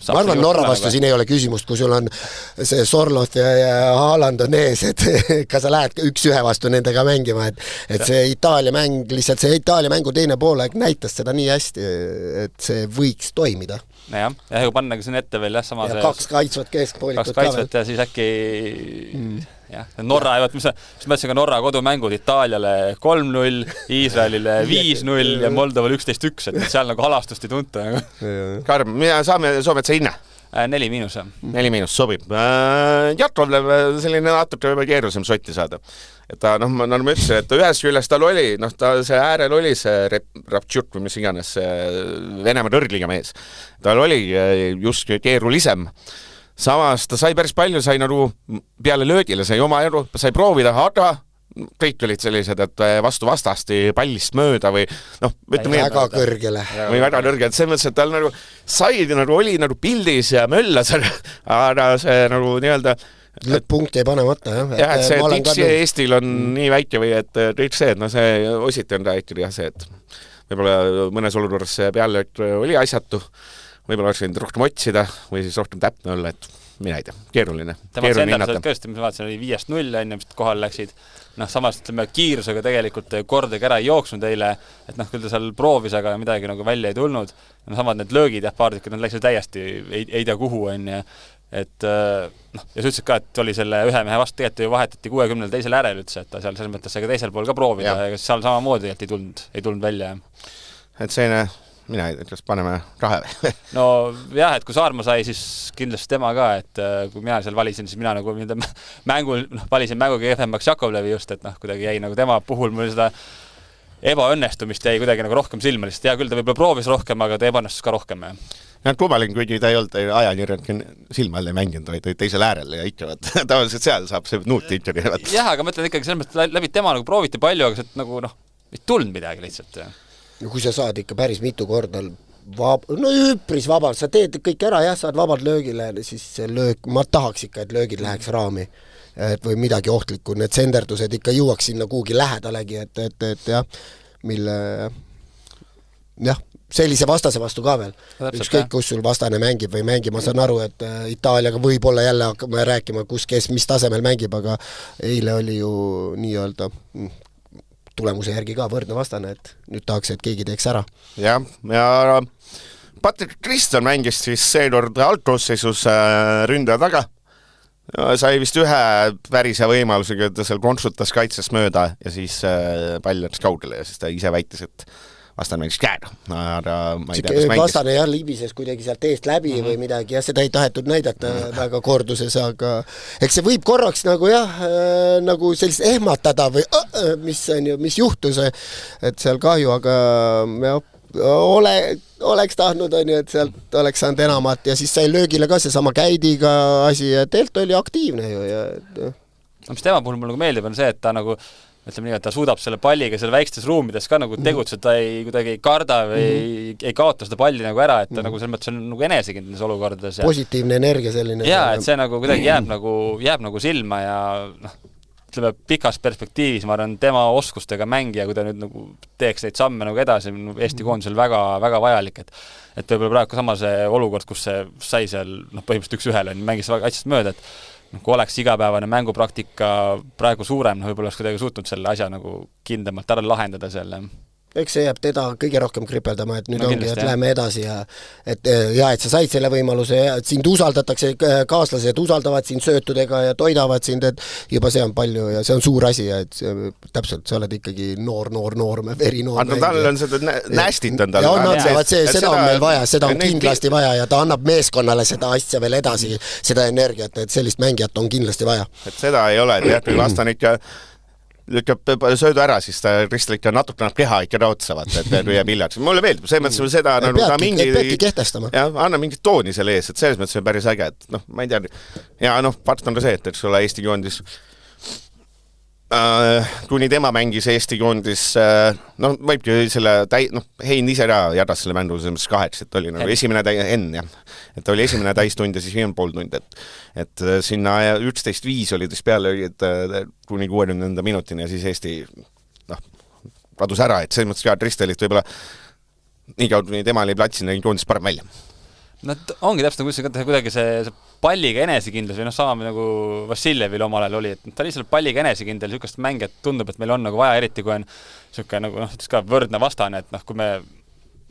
ma arvan, Norra vastu siin ei ole küsimust, kui sul on see Sorloth ja Haaland on ees, et ka sa lähed 1-1 vastu nendega mängima, et see Itaalia mäng, lihtsalt see Itaalia mängu teine poolaeg näitas seda nii hästi, et see võiks toimida. Ja kui pannagi siin ette veel sama ja 2 kaitsvat keskpoolikut ka veel. Ja siis äkki Norra, mis mõtlesin ka Norra kodumängud Itaaliale 3-0, Iisraelile 5-0 ja Moldovale 11-1, et seal nagu halastust ei tunta. Karm, saame Soomet see hinne? 4-. 4- sobib. Jatrovlev selline natuke keerulisem sotti saada. Et ta, ma ütlesin, et ühes küljest tal oli, ta see äärel oli see Raptšuk või mis iganes, see Venemaa tõrgliga mees. Tal oli just keerulisem. Samas ta sai päris palju, sai nagu peale löödile, sai oma elu, sai proovida, aga kõik olid sellised, et vastu vastasti pallist mööda või väga kõrgele. Või väga kõrgele, et see mõttes, et tal nagu sai, oli nagu pildis ja möllas, aga see nagu nii-öelda lõpp-punkti ei panemata, jah. Jah, et see tiksi Eestil on nii väike või et kõik see, et see ositi on rääkida jah see, et võib-olla mõnes olukorras see peale oli asjatu, võib-olla oleks võinud rohkem otsida või siis rohkem täpne olla, et mina ei tea, keeruline. Tema senderused kõesti, mis vaatasin, oli 5-0 enne, mis kohal läksid. Samas ütleme, kiirusega tegelikult kordagi ära ei jooksnud eile, et küll ta seal proovis, aga midagi nagu välja ei tulnud. Samad need löögid ja paardikad, nad läksid täiesti, ei tea kuhu, on ja et ja sa ütlesid ka, et oli selle ühe mehe vastu tegelikult ju vahetati 60 teisel äärel üldse, et ta seal selles mõttes ka teisel pool ka proovida ja seal samamoodi ei tulnud välja. Et selline, mina ei tea, kas paneme rahe või? No jah, et kui Saarma sai, siis kindlasti tema ka, et kui mina seal valisin, siis mina nagu valisin mänguga kehvemaks Jakovlevi just, et kuidagi jäi nagu tema puhul mul seda ebaõnnestumist jäi kuidagi nagu rohkem silma, lihtsalt küll ta võib-olla proovis rohkem, aga ta ebaõnnestus ka rohkem. Ja kummalin, kuigi ta ei olnud ajakirjad silma all ei mänginud, vaid teisel äärel ja ikka, tavaliselt seal saab see nuuti ikka. Jah, aga mõtlen ikkagi selles mõttes, läbi tema nagu prooviti palju, aga see nagu ei tulnud midagi lihtsalt. No kui sa saad ikka päris mitu korda üpris vabalt, sa teed kõik ära, jah, saad vabalt löögile, siis see löök, ma tahaks ikka, et löögid läheks raami või midagi ohtlikku, need senderdused ikka jõuaks sinna kuhugi lähedalegi, et jah, mille jah, sellise vastase vastu ka veel. Ükskõik, kus sul vastane mängib või mängib, ma saan aru, et Itaaliaga võib-olla jälle hakkame rääkima, kes mis tasemel mängib, aga eile oli ju nii-öelda tulemuse järgi ka võrdne vastane, et nüüd tahaks, et keegi teeks ära. Ja Patrick Kriston mängis siis seekord algkoosseisus ründaja taga. Sai vist ühe päris hea võimalusega, et ta seal kontsutas kaitsest mööda ja siis pall läks kaugele ja siis ta ise väitis, et vastane mängis käega. Vastane jah libises kuidagi sealt eest läbi või midagi ja seda ei tahetud näidata väga korduses, aga eks see võib korraks nagu jah, nagu sellist ehmatada või mis juhtus, et seal kahju, aga jah, oleks tahtnud, et sealt oleks saanud enamat ja siis sai löögile ka seesama käidiga asi ja teelt oli aktiivne ju. Mis tema puhul mul nagu meeldib on see, et ta nagu ütleme nii, et ta suudab selle palliga seal väikstes ruumides ka nagu tegutseda, ta kuidagi ei karda või ei kaota seda palli nagu ära, et ta nagu selles mõttes on nagu enesekindnes olukordades. Positiivne energia selline. Jaa, et see nagu kuidagi jääb nagu silma ja ütleme pikas perspektiivis, ma arvan, tema oskustega mängija, kui ta nüüd nagu teeks neid samme nagu edasi, Eesti koondisel väga, väga vajalik, et võib-olla praegu sama see olukord, kus see sai seal põhimõtteliselt 1-1 mängis väga kaitsest mööda, et kui oleks igapäevane mängupraktika praegu suurem, võib-olla oleks kuidagi suutnud selle asja nagu kindlamalt ära lahendada selle. Eks see jääb teda kõige rohkem kripeldama, et nüüd ongi, et läheme edasi ja et sa said selle võimaluse ja et sind usaldatakse, kaaslased usaldavad sind söötudega ja toidavad sind, et juba see on palju ja see on suur asi ja et täpselt sa oled ikkagi noor, verinoor. Aga tal on seda nästit on tal. Ja seda on meil vaja, seda on kindlasti vaja ja ta annab meeskonnale seda asja veel edasi, seda energiat, et sellist mängijat on kindlasti vaja. Et seda ei ole, et jah, vastan ikka lükkab söödu ära, siis ta Kristel ikka natuke keha ikka raotsavat, et lüüa piljaks. Mulle meeldib, selles mõttes seda nagu ta mingi kehtestama. Ja anna mingit tooni selle ees, et selles mõttes on päris äge, et ma ei tea. Ja fakt on ka see, et eks ole Eesti koondis kuni tema mängis Eesti koondis võibki selle Hein ise ära jadas selle mängu 8, et oli nagu esimene et ta oli esimene täistund ja siis 5,5 tund, et sinna 11.5 oli peale kuni 60 minutini ja siis Eesti kadus ära, et selles mõttes ka Kristelit võib-olla nii kaud, kui tema oli platsil, nägi koondis parem välja. ongi täpselt nagu kuidagi see palliga enesekindlus või sama nagu Vassiljevil omal ajal oli, et ta lihtsalt palliga enesekindel niisugust mängijat tundub, et meil on nagu vaja, eriti kui on niisugune nagu ütles ka võrdne vastane, et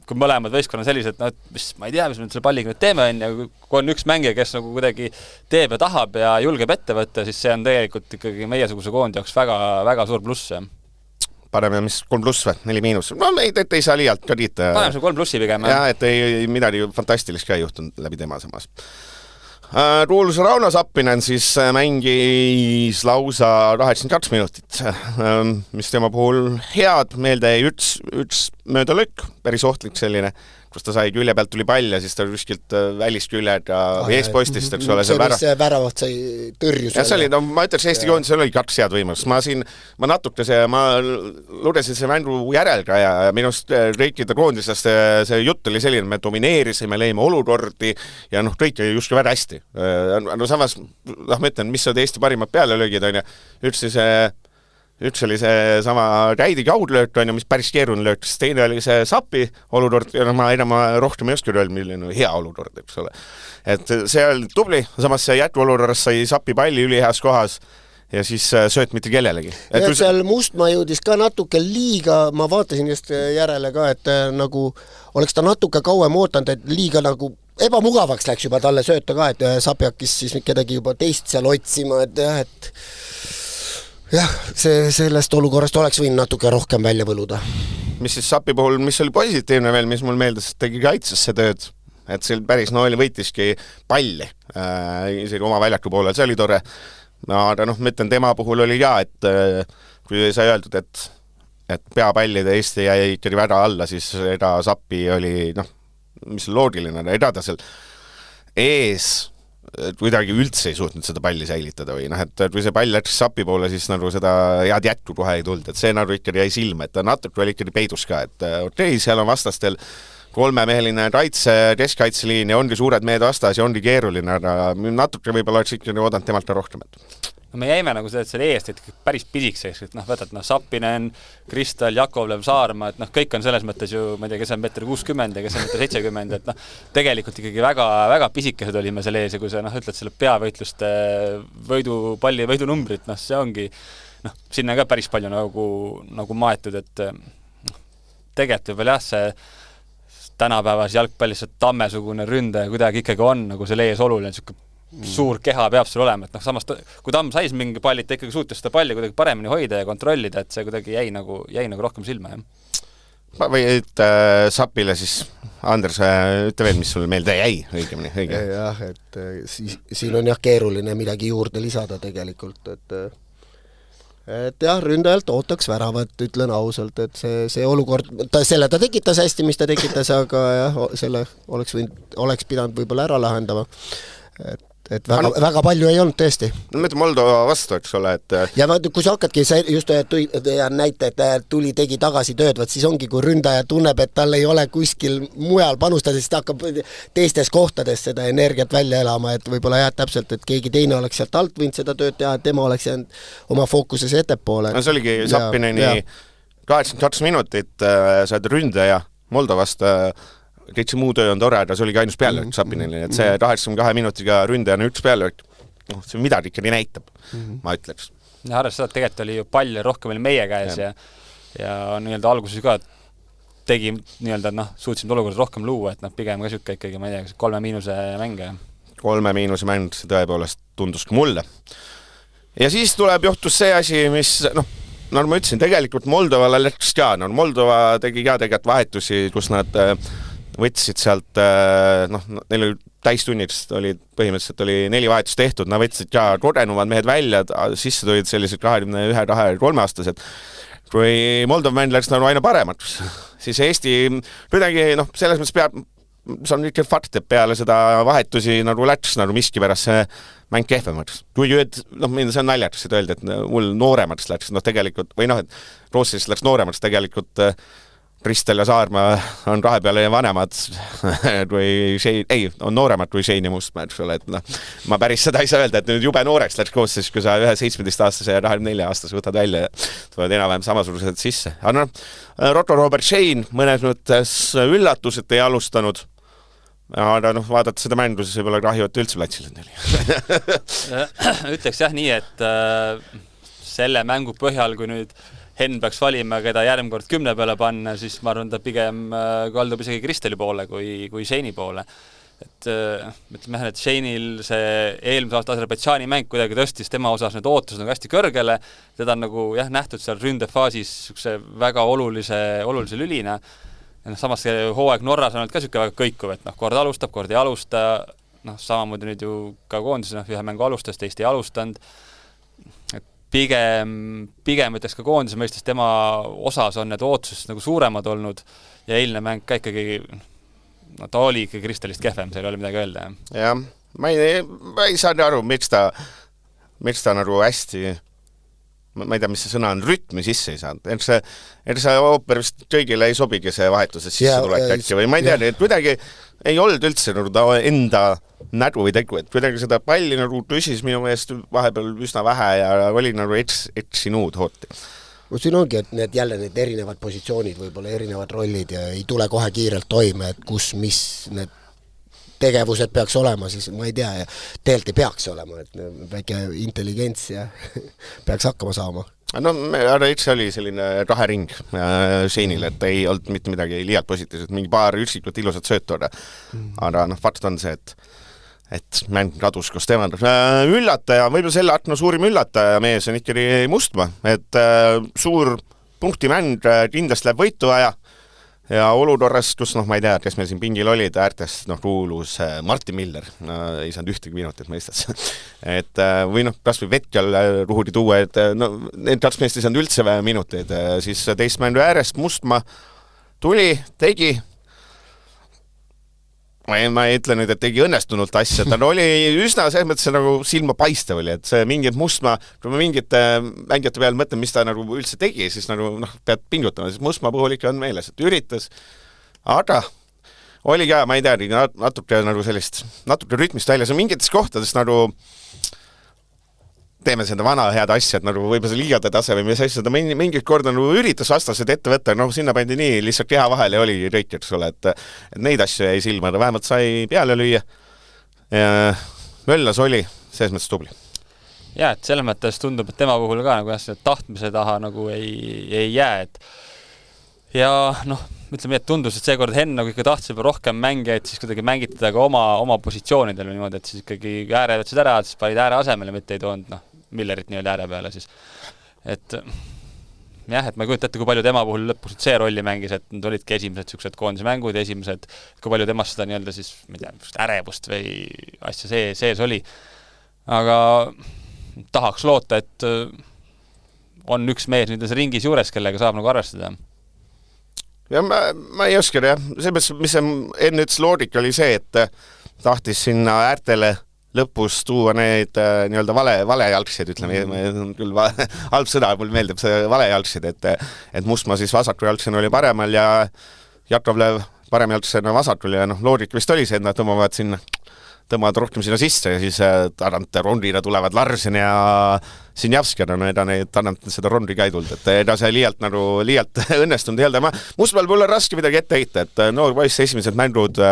kui mõlemad võistkonna sellised, ma ei tea, mis me selle palliga nüüd teeme, ja kui on üks mängija, kes nagu kuidagi teeb ja tahab ja julgeb ette võtta, siis see on tegelikult ikkagi meiesuguse koondi jaoks väga, väga suur pluss. Paneme mis 3+ või 4-. No ei saa liialt ka liita. Paneme see 3+ pigem. Ja, et ei midagi fantastilist ka ei juhtunud läbi tema samas. Ruulus Rauno Sappinen siis mängis lausa 82 minutit, mis tema puhul head, meelde üks möödalõkk, päris ohtlik selline, kus ta sai külje pealt tuli pall ja siis ta kuskilt välisküljed või eespostist, eks ole. See väravat sai tõrjus. Ja see oli, ma ütleks, Eesti koondis oli 2 head võimalust. Ma natuke ma lugesin see mängu järel ka ja minust kõikide koondislaste see jutt oli selline, me domineerisime, leime olukordi ja kõik oli just väga hästi. Samas, ma ütlen, mis on Eesti parimad pealelöögid, on ja üks oli see sama Räidi kaudlöök, mis päris keeruline löök, siis teine oli see Sapi olukord, ja ma rohkem ei oska öelda, milline hea olukord, eks ole. Et see oli tubli, samas see jätkuolukorras sai Sapi palli üliheas kohas ja siis sööt mitte kellelegi. Seal Mustmaa jõudis ka natuke liiga, ma vaatasin just järele ka, et nagu oleks ta natuke kauem ootanud, et liiga nagu ebamugavaks läks juba talle sööta ka, et Sapi hakkis siis kedagi juba teist seal otsima, et jah, sellest olukorrast oleks võinud natuke rohkem välja võluda. Mis siis Sapi puhul, mis oli positiivne veel, mis mul meeldes, tegi kaitsesse tööd, et see päris võitiski palli isegi oma väljaku poole, see oli tore. Aga ma ütlen, tema puhul oli ka, et kui sai öeldud, et peapallide Eesti jäi ikkagi väga alla, siis eda Sapi oli, mis on loogiline, eda ta seal ees kuidagi üldse ei suutnud seda palli säilitada või et kui see pall läks Sapi poole, siis nagu seda head jätku kohe ei tulnud, et see nagu ikkagi jäi silma, et ta natuke oli ikkagi peidus ka, et okei, seal on vastastel 3-meheline keskkaitseliin ja ongi suured mehed vastas ja ongi keeruline, aga natuke võib-olla oleks ikkagi oodanud temalt rohkem. Me jäime nagu selle eest, et päris pisikseks, et võtad Sappinen, Kristal, Jakovlev, Saarma, et kõik on selles mõttes ju, ma ei tea, kes on 1,60 ja kes on 1,70, et tegelikult ikkagi väga, väga pisikesed olime selle ees ja kui sa ütled selle peavõitluste võidupalli võidunumbrit, see ongi, sinna ka päris palju nagu maetud, et tegelikult võib-olla jah, see tänapäevas jalgpallis tammesugune ründaja kuidagi ikkagi on nagu selle ees oluline, suur keha peab sul olema, et samas kui Tamm sais mingi palli, ta ikkagi suutis seda palli kuidagi paremini hoida ja kontrollida, et see kuidagi jäi nagu rohkem silma, jah. Või et Sapile siis, Anders, ütle veel, mis sulle meelde jäi õigemini, õige? Jah, et siin on jah keeruline midagi juurde lisada tegelikult, et jah, ründajalt ootaks väravat, ütlen ausalt, et see olukord, selle ta tekitas hästi, mis ta tekitas, aga jah, selle oleks pidanud võib-olla ära lahendama. Et väga palju ei olnud tõesti. Ma ütlen Moldova vastu, eks ole, et ja kui sa hakkadki just näite, et tuli tegi tagasi tööd, siis ongi, kui ründaja tunneb, et tal ei ole kuskil mujal panustada, siis ta hakkab teistes kohtades seda energiat välja elama, et võib-olla jah, täpselt, et keegi teine oleks sealt alt võinud seda tööd teha, et tema oleks jäänud oma fookuses ettepoole. See oligi Sappineni 82 minutit, sa oled ründaja Moldovast, kõik see muu töö on tore, aga see oligi ainus pealöök Sappineni, et see 82 minutiga ründajana üks pealöök, see midagi ikkagi näitab, ma ütleks. Ja arvas seda, et tegelikult oli ju pall rohkem oli meie käes ja nii-öelda alguses ka tegi nii-öelda, suutsime olukorda rohkem luua, et pigem ka sükke ikkagi, ma ei tea, 3- mänge. 3- mäng, see tõepoolest tundus ka mulle. Ja siis juhtus see asi, mis, nagu ma ütlesin, tegelikult Moldovale läks ka, Moldova tegi ka tegelikult vahetusi, kus nad võtsid sealt, neil oli täistunniks, põhimõtteliselt oli 4 vahetust tehtud, nad võtsid ka kogenumad mehed välja, sisse tulid sellised 21-23 aastased. Kui Moldova mäng läks aina paremaks, siis Eesti kuidagi, selles mõttes peab, see on ikka fakt, et peale seda vahetusi läks miski pärast see mäng kehvemaks. Kui see on naljakas, et öelda, et mul nooremaks läks, tegelikult, või et Rootsis läks nooremaks tegelikult Kristel ja Saarma on 2 peale vanemad on nooremad kui Shane ja Mustmaa, eks ole, et ma päris seda ei saa öelda, et nüüd jube nooreks läks koos, siis kui sa ühe 17-aastase ja 24-aastase võtad välja ja tulevad enam-vähem samasugused sisse. Aga Rotto Robert Shane mõnes mõttes üllatus, et ei alustanud, aga noh, vaadata seda mängu, siis võib-olla kahju, et üldse platsil Ütleks jah nii, et selle mängu põhjal, kui nüüd Henn peaks valima, keda järgmine kord 10 peale panna, siis ma arvan, ta pigem kaldub isegi Kristeli poole kui Shane'i poole. Et ütleme, et Shane'il see eelmise aasta Aserbaidžaani mäng kuidagi tõstis tema osas need ootused nagu hästi kõrgele, teda on nagu jah, nähtud seal ründefaasis väga olulise lülina. Ja samas see hooaeg Norras on olnud ka väga kõikuv, et kord alustab, kord ei alusta, samamoodi nüüd ju ka koondis ühe mängu alustas, teist ei alustanud. Et pigem ütleks ka koondise mõistes tema osas on need ootused nagu suuremad olnud ja eilne mäng ka ikkagi ta oli ikka Kristelist kehvem, seal oli midagi öelda. Jah, ma ei saa aru, miks ta nagu hästi, ma ei tea, mis see sõna on, rütmi sisse ei saanud. Et see ooper vist kõigile ei sobigi see vahetuses sisse tulek äkki või ma ei tea, et kuidagi ei olnud üldse nagu ta enda nädu või tegu, et kuidagi seda palli nagu püsis minu meelest vahepeal üsna vähe ja oli nagu etsinud hooti. Siin ongi, et need erinevad positsioonid, võib-olla erinevad rollid ja ei tule kohe kiirelt toime, et mis need tegevused peaks olema, siis ma ei tea ja tegelikult ei peaks olema, et väike intelligents ja peaks hakkama saama. No, see oli selline rahering Shane'ile, et ei olnud mitte midagi liialt positiivset, mingi paar üksikut ilusat söötu, aga fakt on see, et mäng kadus koos tema. Üllataja, võib-olla selle akna suurim üllataja mees on ikkagi Mustmaa, et suur punktimäng kindlasti läheb võitu aja ja olukorras, kus ma ei tea, kes meil siin pingil olid, äärtest kuulus Martin Miller, ei saanud ühtegi minutit mõistas. Et või kas või Vetjal ruhudi tuua, et need kaks meest ei saanud üldse minuteid, siis teist mängu äärest Mustmaa tuli, tegi, ma ei ütle nüüd, et tegi õnnestunult asja, ta oli üsna selles mõttes nagu silma paistev oli, et see mingid Mustmaa, kui ma mingite mängijate peal mõtlen, mis ta nagu üldse tegi, siis nagu pead pingutama, siis Mustmaa puhul ikka on meeles, et üritas, aga oli ka, ma ei tea, natuke nagu sellist, natuke rütmist välja, see on mingites kohtades nagu teeme seda vana head asja, et nagu võib-olla see liigade tase või mis asja, ta mingid korda nagu üritas vastased ette võtta, sinna pandi nii lihtsalt keha vahele ja oli rõik, eks ole, et neid asju jäi silma, ta vähemalt sai peale lüüa ja möllas oli, selles mõttes tubli. Ja, et selles mõttes tundub, et tema puhul ka nagu tahtmise taha nagu ei jää, et ja ütleme, et tundus, et seekord Henn nagu ikka tahtis rohkem mängijaid, siis kuidagi mängitada ka oma positsioonidel niimoodi, et siis ikkagi ääre võtsid ära, siis panid ääre asemele, mitte ei toonud Millerit nii-öelda ääre peale siis. Et jah, et ma ei kujuta ette, kui palju tema puhul lõpuks see rolli mängis, et need olidki esimesed sellised koondise mängud ja esimesed, kui palju temast seda nii-öelda siis, ma ei tea, ärevust või asja sees oli. Aga tahaks loota, et on üks mees nüüd ringis juures, kellega saab nagu arvestada. Ja ma ei oska, jah. Selles, mis enne ütles loogika oli see, et tahtis sinna äärtele lõpus tuua need nii-öelda valejalgsed, ütleme, küll halb sõna, mul meeldib see valejalgsed, et Mustmaa siis vasakujalgsena oli paremal ja Jakovlev paremjalgsena vasakul ja loogika vist oli see, et nad tõmbavad rohkem sinna sisse ja siis tarant rondina tulevad Larsen ja Sinjavski, eda neid tarant seda rondi ka ei tulnud, et eda see liialt õnnestunud ei olnud. Mustmaal pole raske midagi ette heita, et noor poiss esimesed mängud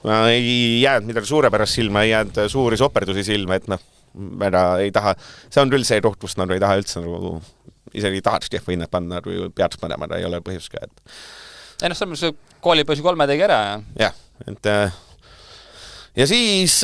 ei jäänud midagi suurepärast silma, ei jäänud suuri soperdusi silma, et ei taha, see on küll see koht, kus ei taha üldse isegi tahaks kehva hinnet panna, kui peaks panema, ei ole põhjus ka. Ei see koolipoisi 3 tegi ära. Jah, et ja siis,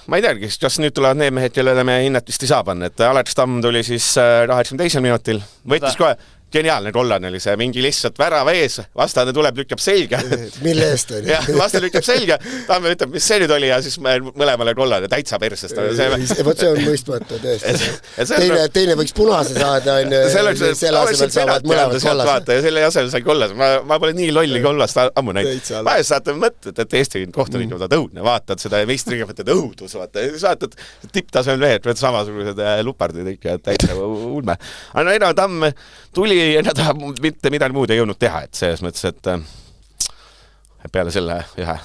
ma ei teagi, kas nüüd tulevad need mehed, kellele me hinnet vist ei saa panna, et Alex Tamm tuli siis 82 minutil, võttis kohe geniaalne kollane oli see, mingi lihtsalt värava ees, vastane tuleb, lükkab selga. Mille eest oli? Jah, vastane lükkab selga, Tamme ütleb, mis see nüüd oli ja siis mõlemale kollane täitsa persest. Vot see on mõistmata tõesti. Teine võiks punase saada, selle asemel saavad mõlemad kollase. Ja selle asemel sai kollase. Ma pole nii lolli kollast ammu näinud. Vahest saate mõtted, et Eesti kohtunik võtad õudne, vaatad seda meistrigem, et õudus, vaatad tipptasemel veed, võtad samasugused lupardid ikka täitsa ulme. Aga ena Tamm tuli ja nad mitte midagi muud ei jõudnud teha, et selles mõttes, et peale selle ühe.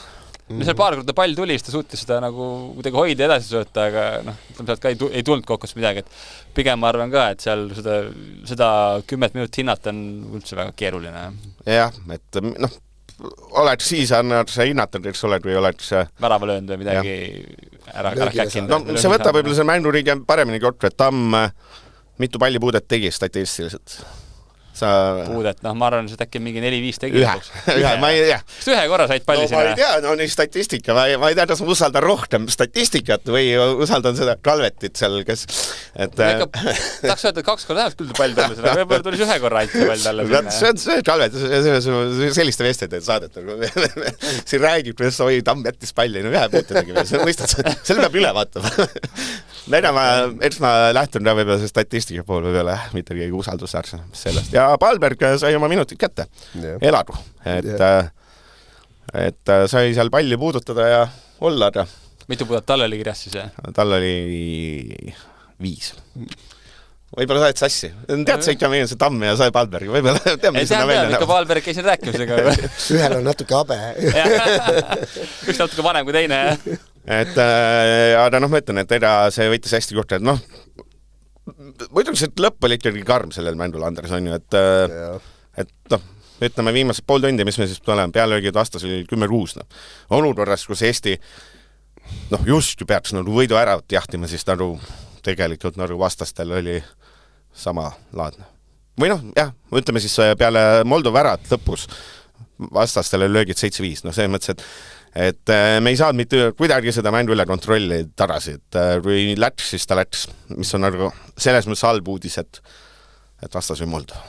Seal paar korda pall tuli, siis ta suutis seda nagu kuidagi hoida edasi sööta, aga sealt ka ei tulnud kokkust midagi, et pigem ma arvan ka, et seal seda 10 minutit hinnata on üldse väga keeruline. Jah, et oled siis annad sa hinnatud, eks oled või oled värava löönud või midagi ära käkkinud. No see võtab võib-olla see mänguriigi paremini korda, et Tamm mitu pallipuudet tegi statistiliselt? Puudet, ma arvan, et äkki mingi 4-5 tegi. Ühe, ma ei tea. Kas ühe korra said palli sinna? Ma ei tea, no nii statistika, ma ei tea, kas ma usaldan rohkem statistikat või usaldan seda Kalvetit seal, kes... Tahaks öelda, 2 korda läheks küll pall talle sinna, võib-olla tulis 1 korra ainult see pall talle sinna. See on see Kalvet, selliste vestjate saadet. Siin räägib, kuidas oi, Tamm jättis palli, no ühe puute tegi, selle peab üle vaatama. Eks ma lähtun võib-olla see statistika pool võib-olla, mitte keegi usaldusväärse sellest. Ja Palberg sai oma minutit kätte, Eladu, et sai seal palli puudutada ja olla. Mitu puudet tal oli kirjas siis? Tal oli 5. Võib-olla said sassi. Tead sa ikka see Tamm ja sai Palberg, võib-olla tead, mis sinna välja näeb. Palberg käis siin rääkimisega. Ühel on natuke abe. Üks natuke vanem kui teine. Aga ma ütlen, et see võitis hästi kohta, et muidugi see lõpp oli ikkagi karm sellel mängul, Andres, on ju, et ütleme viimased pool tundi, mis me siis oleme, pealöögid vastas oli 10-6. Olukorras, kus Eesti just ju peaks võidu ära jahtima, siis tegelikult vastastel oli sama laadne. Või ütleme siis peale Moldova ära lõpus vastastel oli löögid 7-5, see mõttes, et me ei saanud mitte kuidagi seda mängu üle kontrolli tagasi, et kui läks, siis ta läks, mis on selles mõttes halb uudis, et vastas või Moldova.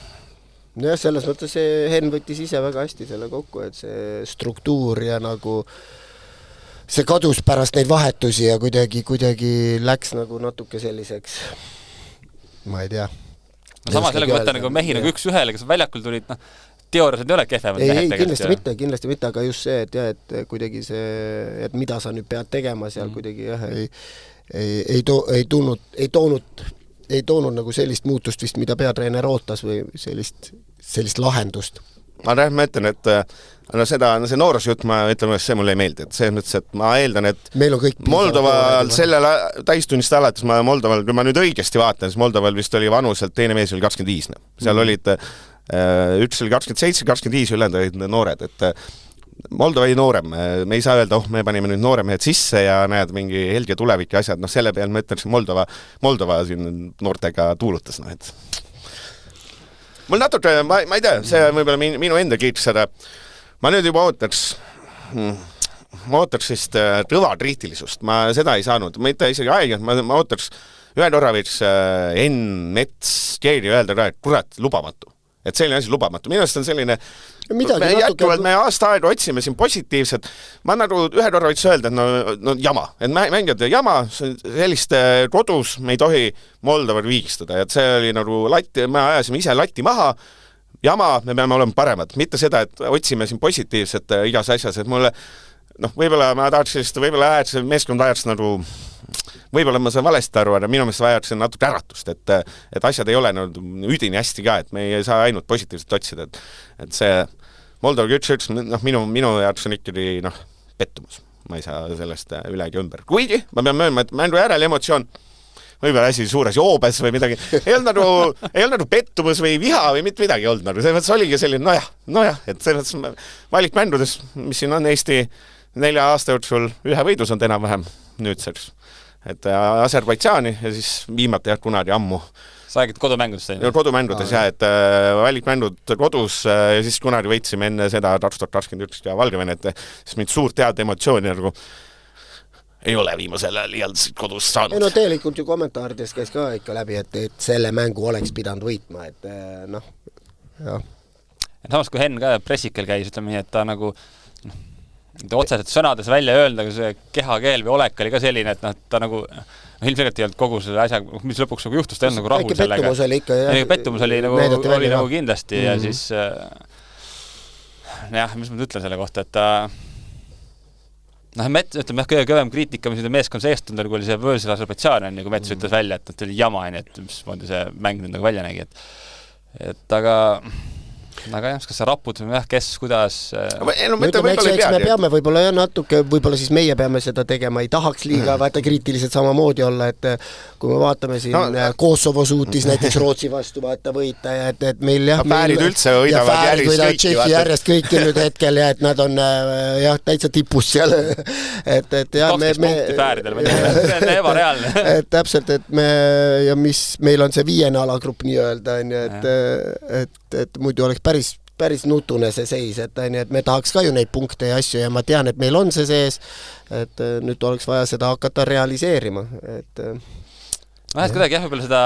Jah, selles mõttes Henn võttis ise väga hästi selle kokku, et see struktuur ja see kadus pärast neid vahetusi ja kuidagi läks natuke selliseks, ma ei tea. Sama sellega võtta mehi 1-1, kes väljakul tulid, teoorias ei ole kehvemad mehed tegelikult. Kindlasti mitte, aga just see, et kuidagi see, et mida sa nüüd pead tegema seal kuidagi ei toonud sellist muutust vist, mida peatreener ootas või sellist lahendust. Ma ütlen, et see noorusjutt, ma ütleme, see mulle ei meeldi, et see mõttes, et ma eeldan, et Moldoval sellel täistunnist alates Moldoval, kui ma nüüd õigesti vaatan, siis Moldoval vist oli vanuselt, teine mees oli 25. Seal olid üks oli 27, 25 ülejäänud olid noored, et Moldova oli noorem, me ei saa öelda, me panime nüüd nooremehed sisse ja näed mingi helge tulevik ja asjad, selle peal ma ütlen, Moldova siin noortega tuulutas, et mul natuke, ma ei tea, see on võib-olla minu enda kiitus seda, ma nüüd juba ootaks vist kõva kriitilisust, ma seda ei saanud, ma mitte isegi aegelt, ma ootaks ühe korra võiks Enn, Mets, keegi öelda, et kurat, lubamatu. Et selline asi lubamatu. Minu arust on selline, me aasta aega otsime siin positiivset, ma ühe korra võiks öelda, et jama, et mängijad jama, sellist kodus me ei tohi Moldovar viigistada, et see oli latti, me ajasime ise latti maha, jama, me peame olema paremad, mitte seda, et otsime siin positiivset igas asjas, et mulle, võib-olla ma tahaks sellist, võib-olla meeskond ajaks võib-olla ma saan valesti aru, aga minu meelest vajaks natuke äratust, et asjad ei ole üdini hästi ka, et me ei saa ainult positiivselt otsida, et see Moldova üks, minu jaoks on ikkagi pettumus. Ma ei saa sellest ülegi ümber. Kuigi, ma pean möönma, et mängu järel emotsioon, võib-olla asi suures joobes või midagi, ei olnud pettumus või viha või mitte midagi olnud. See mõttes oligi selline, nojah, et selles valik mängudes, mis siin on Eesti 4 aasta jooksul ühe võidus on enam-vähem nüüdseks. Et Aserbaidžaani ja siis viimati kunagi ammu. Sa räägid kodumängudes? Kodumängudes, et valikmängud kodus ja siis kunagi võitsime enne seda 2021 ja Valgevenet, siis mind suurt head emotsiooni ei ole viimasel liialt kodus saanud. Tegelikult ju kommentaarides käis ka ikka läbi, et selle mängu oleks pidanud võitma, et jah. Samas kui Henn ka pressikel käis, ütleme nii, et ta otseselt sõnades välja öelda, kui see kehakeel või olek oli ka selline, et ta ilmselgelt ei olnud kogu selle asja, mis lõpuks juhtus, ta ei olnud rahul sellega. Pettumus oli ikka, jah. Pettumus oli kindlasti ja siis mis ma ütlen selle kohta, et ütleme, kõige kõvem kriitika, mis meeskond seest on, kui oli see Võõrsil Aserbaidžaan, kui Mets ütles välja, et oli jama, et mis moodi see mäng nüüd välja nägi. Et aga aga jah, kas see raputamine, kes, kuidas me peame võib-olla natuke, võib-olla siis meie peame seda tegema, ei tahaks liiga vaata kriitiliselt samamoodi olla, et kui me vaatame siin Kosovo suutis näiteks Rootsi vastu vaata võita ja et meil jah fäärid üldse võidavad järjest kõiki nüüd hetkel ja et nad on jah, täitsa tipus seal et jah 12 punkti fääridel, see on ebareaalne et täpselt, et meil on see 5. alagrupp nii-öelda on ju, et muidu oleks päris nutune see seis, et me tahaks ka ju neid punkte ja asju ja ma tean, et meil on see sees, et nüüd oleks vaja seda hakata realiseerima, et kuidagi jah, võib-olla seda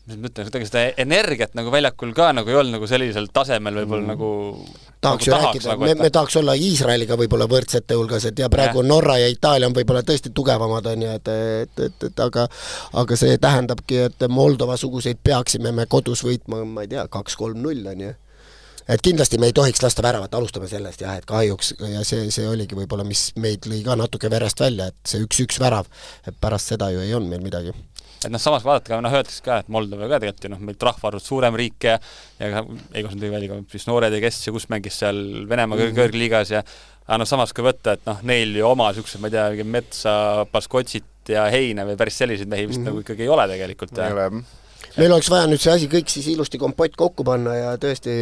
mis ma ütlen, seda energiat nagu väljakul ka nagu ei olnud nagu sellisel tasemel võib-olla nagu tahaks ju rääkida, me tahaks olla Iisraeliga võib-olla võrdsete hulgas, et ja praegu Norra ja Itaalia on võib-olla tõesti tugevamad, on ju, et aga see tähendabki, et Moldova-suguseid peaksime me kodus võitma, ma ei tea, 2-3-0, on ju. Et kindlasti me ei tohiks lasta väravat, alustame sellest jah, et kahjuks ja see oligi võib-olla, mis meid lõi ka natuke verest välja, et see 1-1 värav, et pärast seda ju ei olnud meil midagi. Et samas vaadata ka, öeldaks ka, et Moldova ka tegelikult ju meilt rahvaarvud suurem riik ja Eigos on tõi välja ka noored ja kes ja kus mängis seal Venemaa kõrgliigas ja samas kui võtta, et neil ju oma siuksed, ma ei tea, Metsa, Baskotsit ja Heine või päris selliseid mehi vist nagu ikkagi ei ole tegelikult. Meil oleks vaja nüüd see asi kõik siis ilusti kompott kokku panna ja tõesti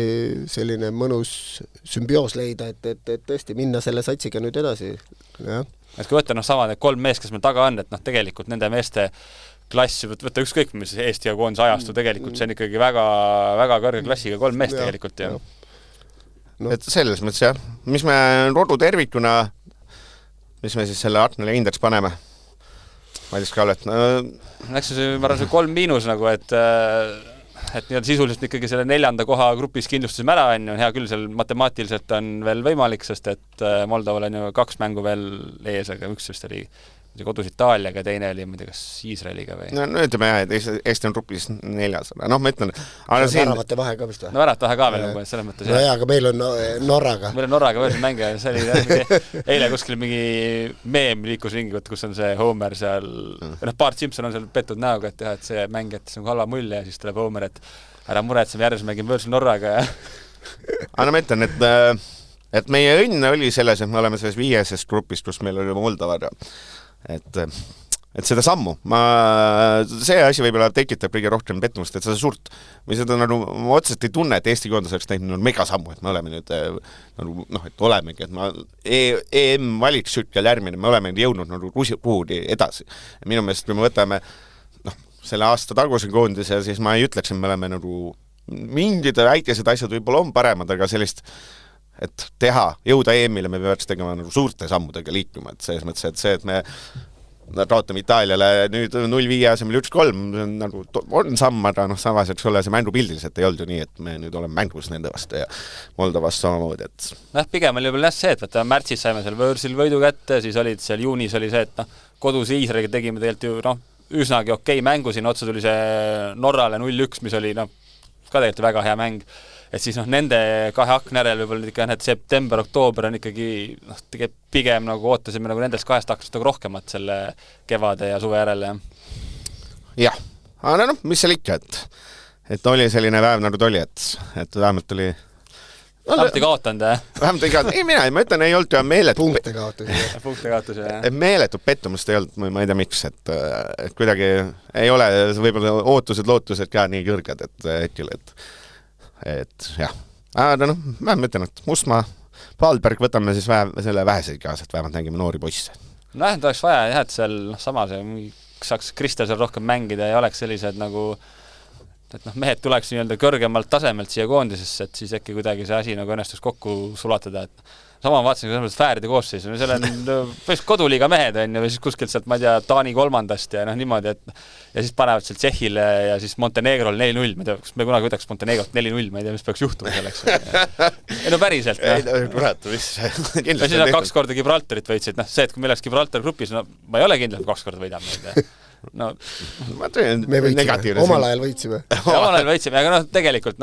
selline mõnus sümbioos leida, et tõesti minna selle satsiga nüüd edasi. Ja. Et kui võtta sama need 3 meest, kes meil taga on, et tegelikult nende meeste klass, võtta ükskõik, mis Eesti ja koondise ajastu, tegelikult see on ikkagi väga, väga kõrge klassiga 3 meest tegelikult. Ja. No. Et selles mõttes jah, mis me rodu tervikuna, mis me siis selle Arnele hindeks paneme? Madis Kalvet. Läks see 3 miinus nagu, et nii-öelda sisuliselt ikkagi selle 4. koha grupis kindlustusime ära, on hea küll, seal matemaatiliselt on veel võimalik, sest et Moldoval on ju 2 mängu veel ees, aga üks vist oli kodus Itaaliaga, teine oli, ma ei tea, kas Iisraeliga või? No ütleme jah, et Eesti on grupis 400. Ma ütlen... Väravate vahe ka vist või? No väravate vahe ka veel, selles mõttes. No jaa, aga meil on Norraga. Meil on Norraga veel mänge, see oli eile kuskil mingi meem liikus ringi, kus on see Homer seal, Bart Simpson on seal pettud näoga, et see mäng jättis halva mulje ja siis tuleb Homer, et ära muretseme, järgmise mängime võõrsil Norraga. Aga ma ütlen, et meie õnn oli selles, et me oleme selles 5. grupis, kus meil oli Moldova. Et seda sammu, see asi võib-olla tekitab kõige rohkem pettumust, et seda suurt, või seda nagu ma otseselt ei tunne, et Eesti koondus oleks teinud megasammu, et me oleme nüüd et olemegi, et EM valiksükkel järgmine, me oleme jõudnud nagu kuhugi edasi. Minu meelest, kui me võtame selle aasta taguse koondise, siis ma ei ütleks, et me oleme nagu mingid väikesed asjad võib-olla on paremad, aga sellist et jõuda EM-ile me peaks tegema nagu suurte sammudega liikuma, et selles mõttes, et see, et me kaotame Itaaliale nüüd 0-5 asemel 1-3 nagu on samm, aga samas, et sulle see mängupildiliselt ei olnud ju nii, et me nüüd oleme mängus nende vastu ja Moldovast samamoodi, et pigem oli juba see, et märtsis saime seal võõrsil võidu kätte, siis olid seal juunis oli see, et kodus Iisraeliga tegime tegelikult ju üsnagi okei mängu, siin otsa tuli see Norrale 0-1, mis oli ka tegelikult väga hea mäng. Et siis nende 2 akna järel võib-olla ikka september, oktoober on ikkagi pigem nagu ootasime nagu nendest 2 aknast nagu rohkemat selle kevade ja suve järele. Jah, aga mis seal ikka, et oli selline päev nagu ta oli, et vähemalt oli vähemalt ei kaotanud, Vähemalt ei kaotanud, ei ma ütlen, ei olnud ju meeletu punkte kaotus, jah. Meeletu pettumust ei olnud, ma ei tea miks, et kuidagi ei ole võib-olla lootused ka nii kõrged, et hetkel, et jah, aga ma mõtlen, et Mustmaa, Paalberg võtame siis selle väheseid kaasa, et vähemalt nägime noori poisse. Et oleks vaja, et seal samas saaks Kristel seal rohkem mängida ja oleks sellised nagu, et mehed tuleks nii-öelda kõrgemalt tasemelt siia koondisesse, et siis äkki kuidagi see asi nagu õnnestus kokku sulatada, et sama vaatasin, kui fääride koosseis, seal on koduliiga mehed on, või siis kuskilt sealt, ma ei tea, Taani 3. ja niimoodi, et ja siis panevad sealt Tšehhile ja siis Montenegrol 4-0, ma ei tea, kas me kunagi võtaks Montenegrot 4-0, ma ei tea, mis peaks juhtuma selleks. Ei päriselt. Kurat, mis kindlasti. Ja siis 2 korda Gibraltarit võitsid, see, et kui meil oleks Gibraltar grupis, ma ei ole kindel, et 2 korda võidame. Ma tõin negatiivne. Omal ajal võitsime. Omal ajal võitsime, aga tegelikult,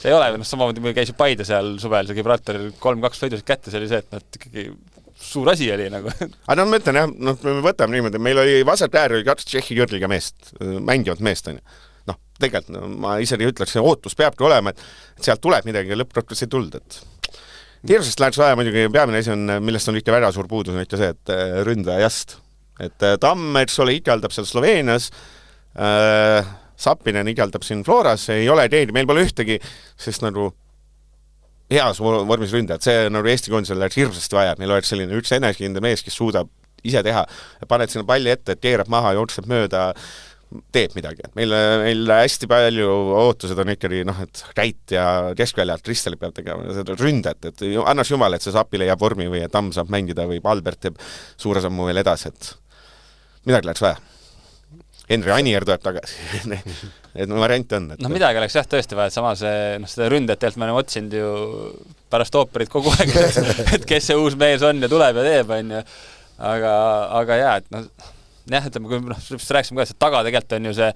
see ei ole, samamoodi me käis Paide seal suvel, see Gibraltaril 3-2 võidusid kätte, see oli see, et ikkagi suur asi oli nagu. Aga ma ütlen jah, me võtame niimoodi, meil oli vasak äär oli 2 Tšehhi Jürliga meest, mängivat meest on ju. noh, tegelikult ma isegi ütleks, ootus peabki olema, et sealt tuleb midagi ja lõppprotsess ei tulnud, et hirmsast läheks vaja muidugi peamine asi on, millest on ikka väga suur puudus, on ikka see, et ründajast. Et Tamm, eks ole, ikaldab seal Sloveenias, Sapinen ikaldab siin Floras, ei ole teedi, meil pole ühtegi, sest nagu heas vormis ründajad, see nagu Eesti koondisel läheks hirmsasti vaja, meil oleks selline üks enesekindel mees, kes suudab ise teha, paned sinna palli ette, et keerab maha, jookseb mööda, teeb midagi. Meil hästi palju ootused on ikkagi, et Räit ja keskväljalt Ristel peab tegema seda ründajat, et annas jumal, et see Sapile jääb vormi või et Tamm saab mängida või Albert teeb suure sammu veel edasi, et midagi läheks vaja. Henri Anier tuleb tagasi. Et variant on. Et... midagi oleks jah tõesti vaja, et samas seda ründajat me oleme otsinud ju pärast ooperit kogu aeg, et kes see uus mees on ja tuleb ja teeb, on ju. Aga jah, et ütleme, kui rääksime ka, et taga tegelikult on ju see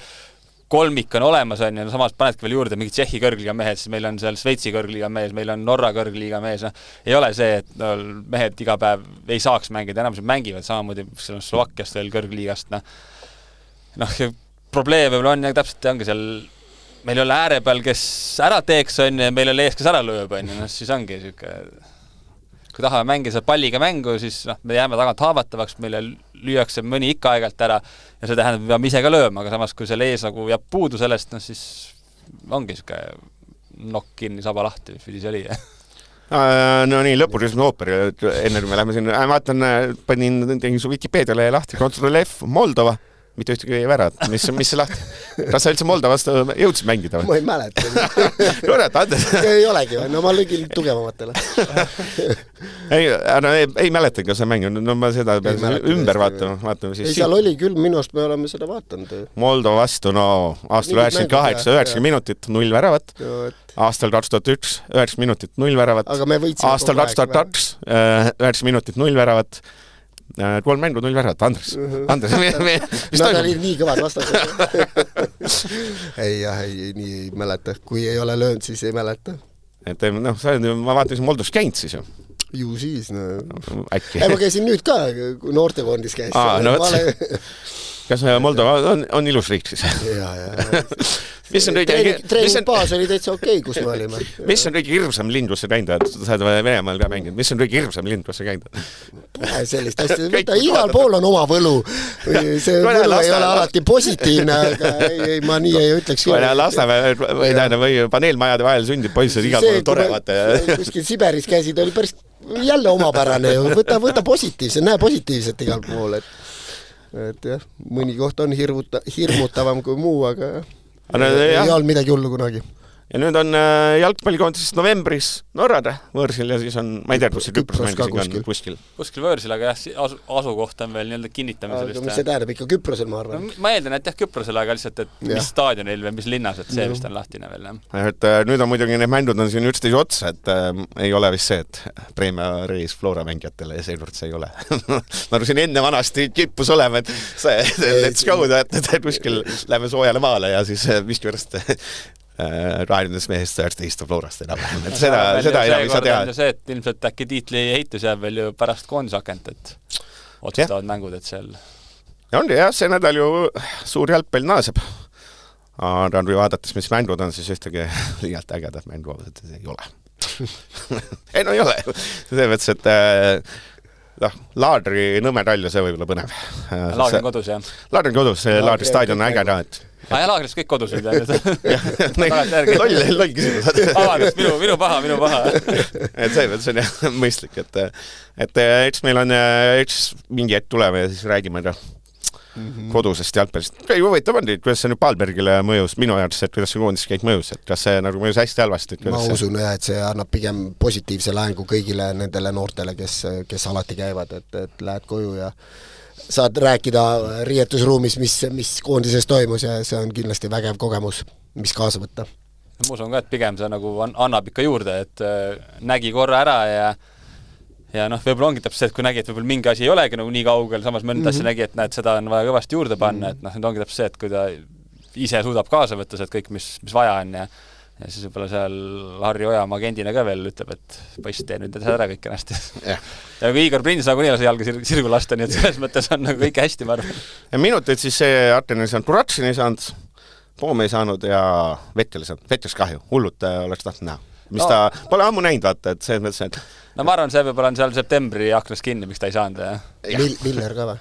kolmik on olemas, on ju, samas panedki veel juurde mingi Tšehhi kõrgliga mehed, siis meil on seal Šveitsi kõrgliga mees, meil on Norra kõrgliga mees, ei ole see, et mehed iga päev ei saaks mängida, enam mängivad samamoodi, seal on Slovakkiast veel kõrgliigast, probleem võib-olla on ja täpselt ongi seal, meil ei ole ääre peal, kes ära teeks, on ja meil ei ole ees, kes ära lööb, on ja siis ongi siuke, kui tahame mängida palliga mängu, siis me jääme tagant haavatavaks, meile lüüakse mõni ikka aegalt ära ja see tähendab, me peame ise ka lööma, aga samas, kui selle ees nagu jääb puudu sellest, siis ongi siuke nokk kinni, saba lahti, mis pidi see oli. No nii, lõpurüsmi ooperi, enne kui me lähme siin, vaatan, tegin su Wikipeediale lahti, Kontroll F, Moldova, mitte ühtegi värat, mis see lahti? Kas sa üldse Moldovast jõudsid mängida? Ma ei mäleta. Ei olegi, ma lõgin tugevamatele. ei mäletagi, kas sa mängid, ma seda ümber vaatame siis. Ei, seal oli küll, minust me oleme seda vaatanud. Moldova vastu, aastal 98, 90 minutit, 0 väravat. Aastal 2001, 9 minutit, 0 väravat. Aastal 2002, 9 minutit, 0 väravat. 3 mängu, 0 väravat. Andres, mis Nad olid nii kõvad vastased. ei, nii ei mäleta. Kui ei ole löönud, siis ei mäleta. Et ma vaatasin Moldovas käinud siis ju. Ju siis, Äkki. Ma käisin nüüd ka, kui noortekondis käis. Kas Moldova on ilus riik siis? Treeningbaas oli täitsa okei, kus me olime. Mis on kõige hirmsam lind, kus sa käinud? Sa oled Venemaal ka mänginud. Mis on kõige hirmsam lind, kus sa käinud? Sellist asja. Igal pool on oma võlu. See võlu ei ole alati positiivne, aga ma nii ei ütleks. Või paneelmajade vahel sündib poised igal pool torevad. Kuskil Siberis käisid, oli päris jälle omapärane. Võta positiivse, näe positiivset igal pool. Et jah, mõni koht on hirmutavam kui muu, aga ei olnud midagi hullu kunagi. Ja nüüd on jalgpallikoondis novembris Norrade võõrsil ja siis on, ma ei tea, kus see Küpros mängis kuskil. Kuskil võõrsil, aga jah, asukoht on veel nii-öelda kinnitamisel. Aga mis see tähendab ikka Küprosel, ma arvan? Ma eeldan, et jah, Küprosel, aga lihtsalt, et mis staadionil või mis linnas, et see vist on lahtine veel. Et nüüd on muidugi need mängud on siin üksteise otsa, et ei ole vist see, et preemia reis Flora mängijatele ja seekord see ei ole. Ma arvan, siin enne vanasti kippus olema, et see, let's go, et kuskil läheme soojale maale ja siis vist juurest 20 mehest 19 Florast enam. Seda enam ei saa teha. See, et ilmselt äkki tiitli heitus jääb veel ju pärast koondisakent, et otsustavad mängud, et seal... Ja ongi jah, see nädal ju suur jalgpall naaseb. Aga kui vaadates, mis mängud on, siis ühtegi liialt ägedad mängu ei ole. ei no ei ole. See võttes, et Laadri Nõmme-Talja, see võib olla põnev. Laadri on kodus, jah? Laadri on kodus, Laadri staadion on äge, et ja Laagris kõik kodus nüüd. Loll küsimus. Avandust, minu paha. Et see on jah mõistlik, et eks meil on mingi hetk tuleme ja siis räägime kodusest jalgpallist. Ei huvitav on, kuidas see nüüd Palbergile mõjus, minu jaoks, et kuidas see koondis kõik mõjus, et kas see nagu mõjus hästi halvasti? Ma usun, et see annab pigem positiivse laengu kõigile nendele noortele, kes alati käivad, et lähed koju ja saad rääkida riietusruumis, mis koondises toimus ja see on kindlasti vägev kogemus, mis kaasa võtta. Ma usun ka, et pigem see nagu annab ikka juurde, et nägi korra ära ja võib-olla ongi täpselt see, et kui nägi, et võib-olla mingi asi ei olegi nagu nii kaugel, samas mõnda asja nägi, et seda on vaja kõvasti juurde panna, et nüüd ongi täpselt see, et kui ta ise suudab kaasa võtta, et kõik, mis vaja on ja siis võib-olla seal Harri Oja agendina ka veel ütleb, et poiss tee nüüd ära kõik ennast. Ja kui Igor Prins nagu nii jalga sirgu lasta, nii et selles mõttes on nagu kõike hästi, ma arvan. Ja minutit siis see Artenis on Turatšini saanud, Poom ei saanud ja Vettel ei saanud. Vettels kahju, hullult oleks tahtnud näha. Mis ta pole ammu näinud, vaata, et selles mõttes, et... No ma arvan, see võib-olla on seal septembri aknas kinni, miks ta ei saanud. Miller ka või?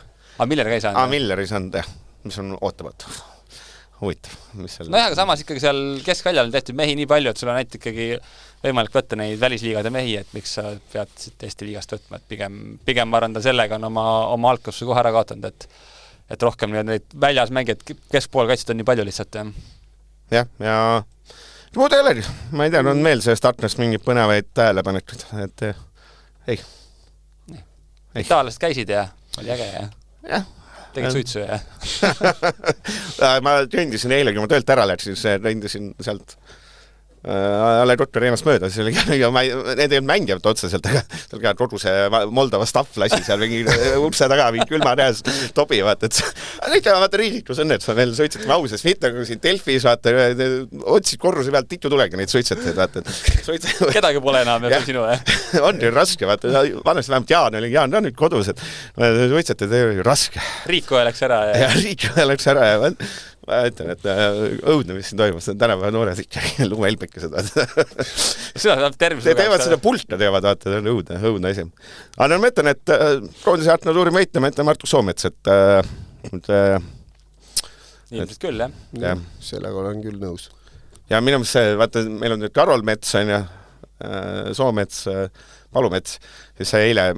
Miller ka ei saanud. Miller ei saanud, jah. Mis on ootamatu. Huvitav. Seal... No jah, aga samas ikkagi seal keskväljal on tehtud mehi nii palju, et sul on näit ikkagi võimalik võtta neid välisliigade mehi, et miks sa pead Eesti liigast võtma, et pigem ma arvan, ta sellega on oma algkusse kohe ära kaotanud, et rohkem neid väljas mängijad keskpool kaitsed on nii palju lihtsalt. Jah, ja muud ei olegi. Ma ei tea, on meil sellest Artnast mingid põnevaid tähelepanekuid, et ei. Itaalast käisid ja oli äge ja? Jah. Tegid suitsu ja? Ma kõndisin eile, kui ma töölt ära läksin, kõndisin sealt Alle Rotto Reenast mööda, siis oli need ei olnud mängivad otseselt, aga seal ka Roduse Moldova staff lasi seal mingi ukse taga, mingi külma reas tobi, vaata, et näite vaata riiklikus õnne, et sa veel suitsetame ausas, mitte nagu siin Delfis, vaata, otsid korruse pealt titu tulega neid suitseteid, vaata. Kedagi pole enam ja sinu, on ju raske, vaata, vanasti vähemalt Jaan on nüüd kodus, et suitseteid ei ole raske. Riik kohe läks ära ja riik kohe läks ära ja ma ütlen, et õudne, mis siin toimus, tänapäeva noored ikka lumehelbekesed. Seda tervise Te teevad seda pulta, teevad, vaata, see on õudne asi. Aga ma ütlen, et koondise Artno Tuuri võitne, ma ütlen Markus Soomets, et ilmselt küll, jah. Sellega olen küll nõus. Ja minu meelest see, vaata, meil on nüüd Karol Mets, on ja Soomets, Palumets, siis see eile,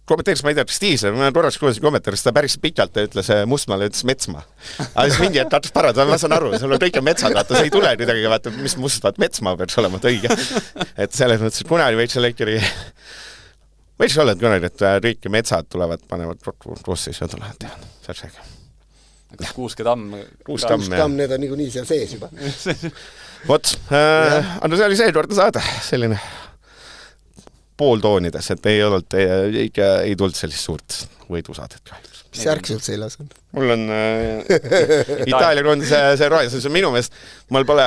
kommenteeriks, ma ei tea, Stiisler, ma korraks kuulasin kommentaari, ta päris pikalt ütles Mustmaale, ütles Metsmaa. Aga siis mingi, et tahtis parada, ma saan aru, sul on kõik metsad, vaata, see ei tule midagi, vaata, mis must, vaata, Metsmaa peaks olema õige. Et selles mõttes, et kunagi võiks olla, et kunagi, et riik ja metsad tulevad, panevad koosseisu ja tulevad, tead, see on seega. Kas Kuusketamm, need on niikuinii seal sees juba. Vot, aga see oli seekord saada, selline pooltoonides, et ei tulnud sellist suurt võidusaadet kahjuks. Mis järg sul seljas on? Mul on Itaalia koondise see roja, see on minu meelest, mul pole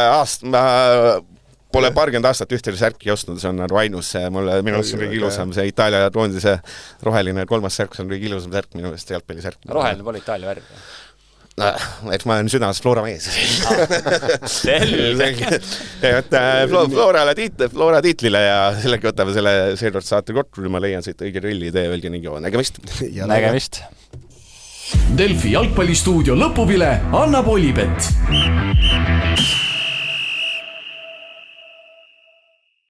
paarkümmend aastat ühtegi särki ostnud, see on nagu ainus, minu meelest on kõige ilusam, see Itaalia koondise roheline 3. särk, see on kõige ilusam särk minu meelest, jalgpallisärk. Roheline pole Itaalia värv. Eks ma olen südames Flora mees. Selge. Flora tiitlile ja sellega võtame selle seekord saate kokku, kui ma leian siit õige rõlli idee veel nii kaua. Nägemist. Delfi jalgpallistuudio lõpuvile annab Olipet.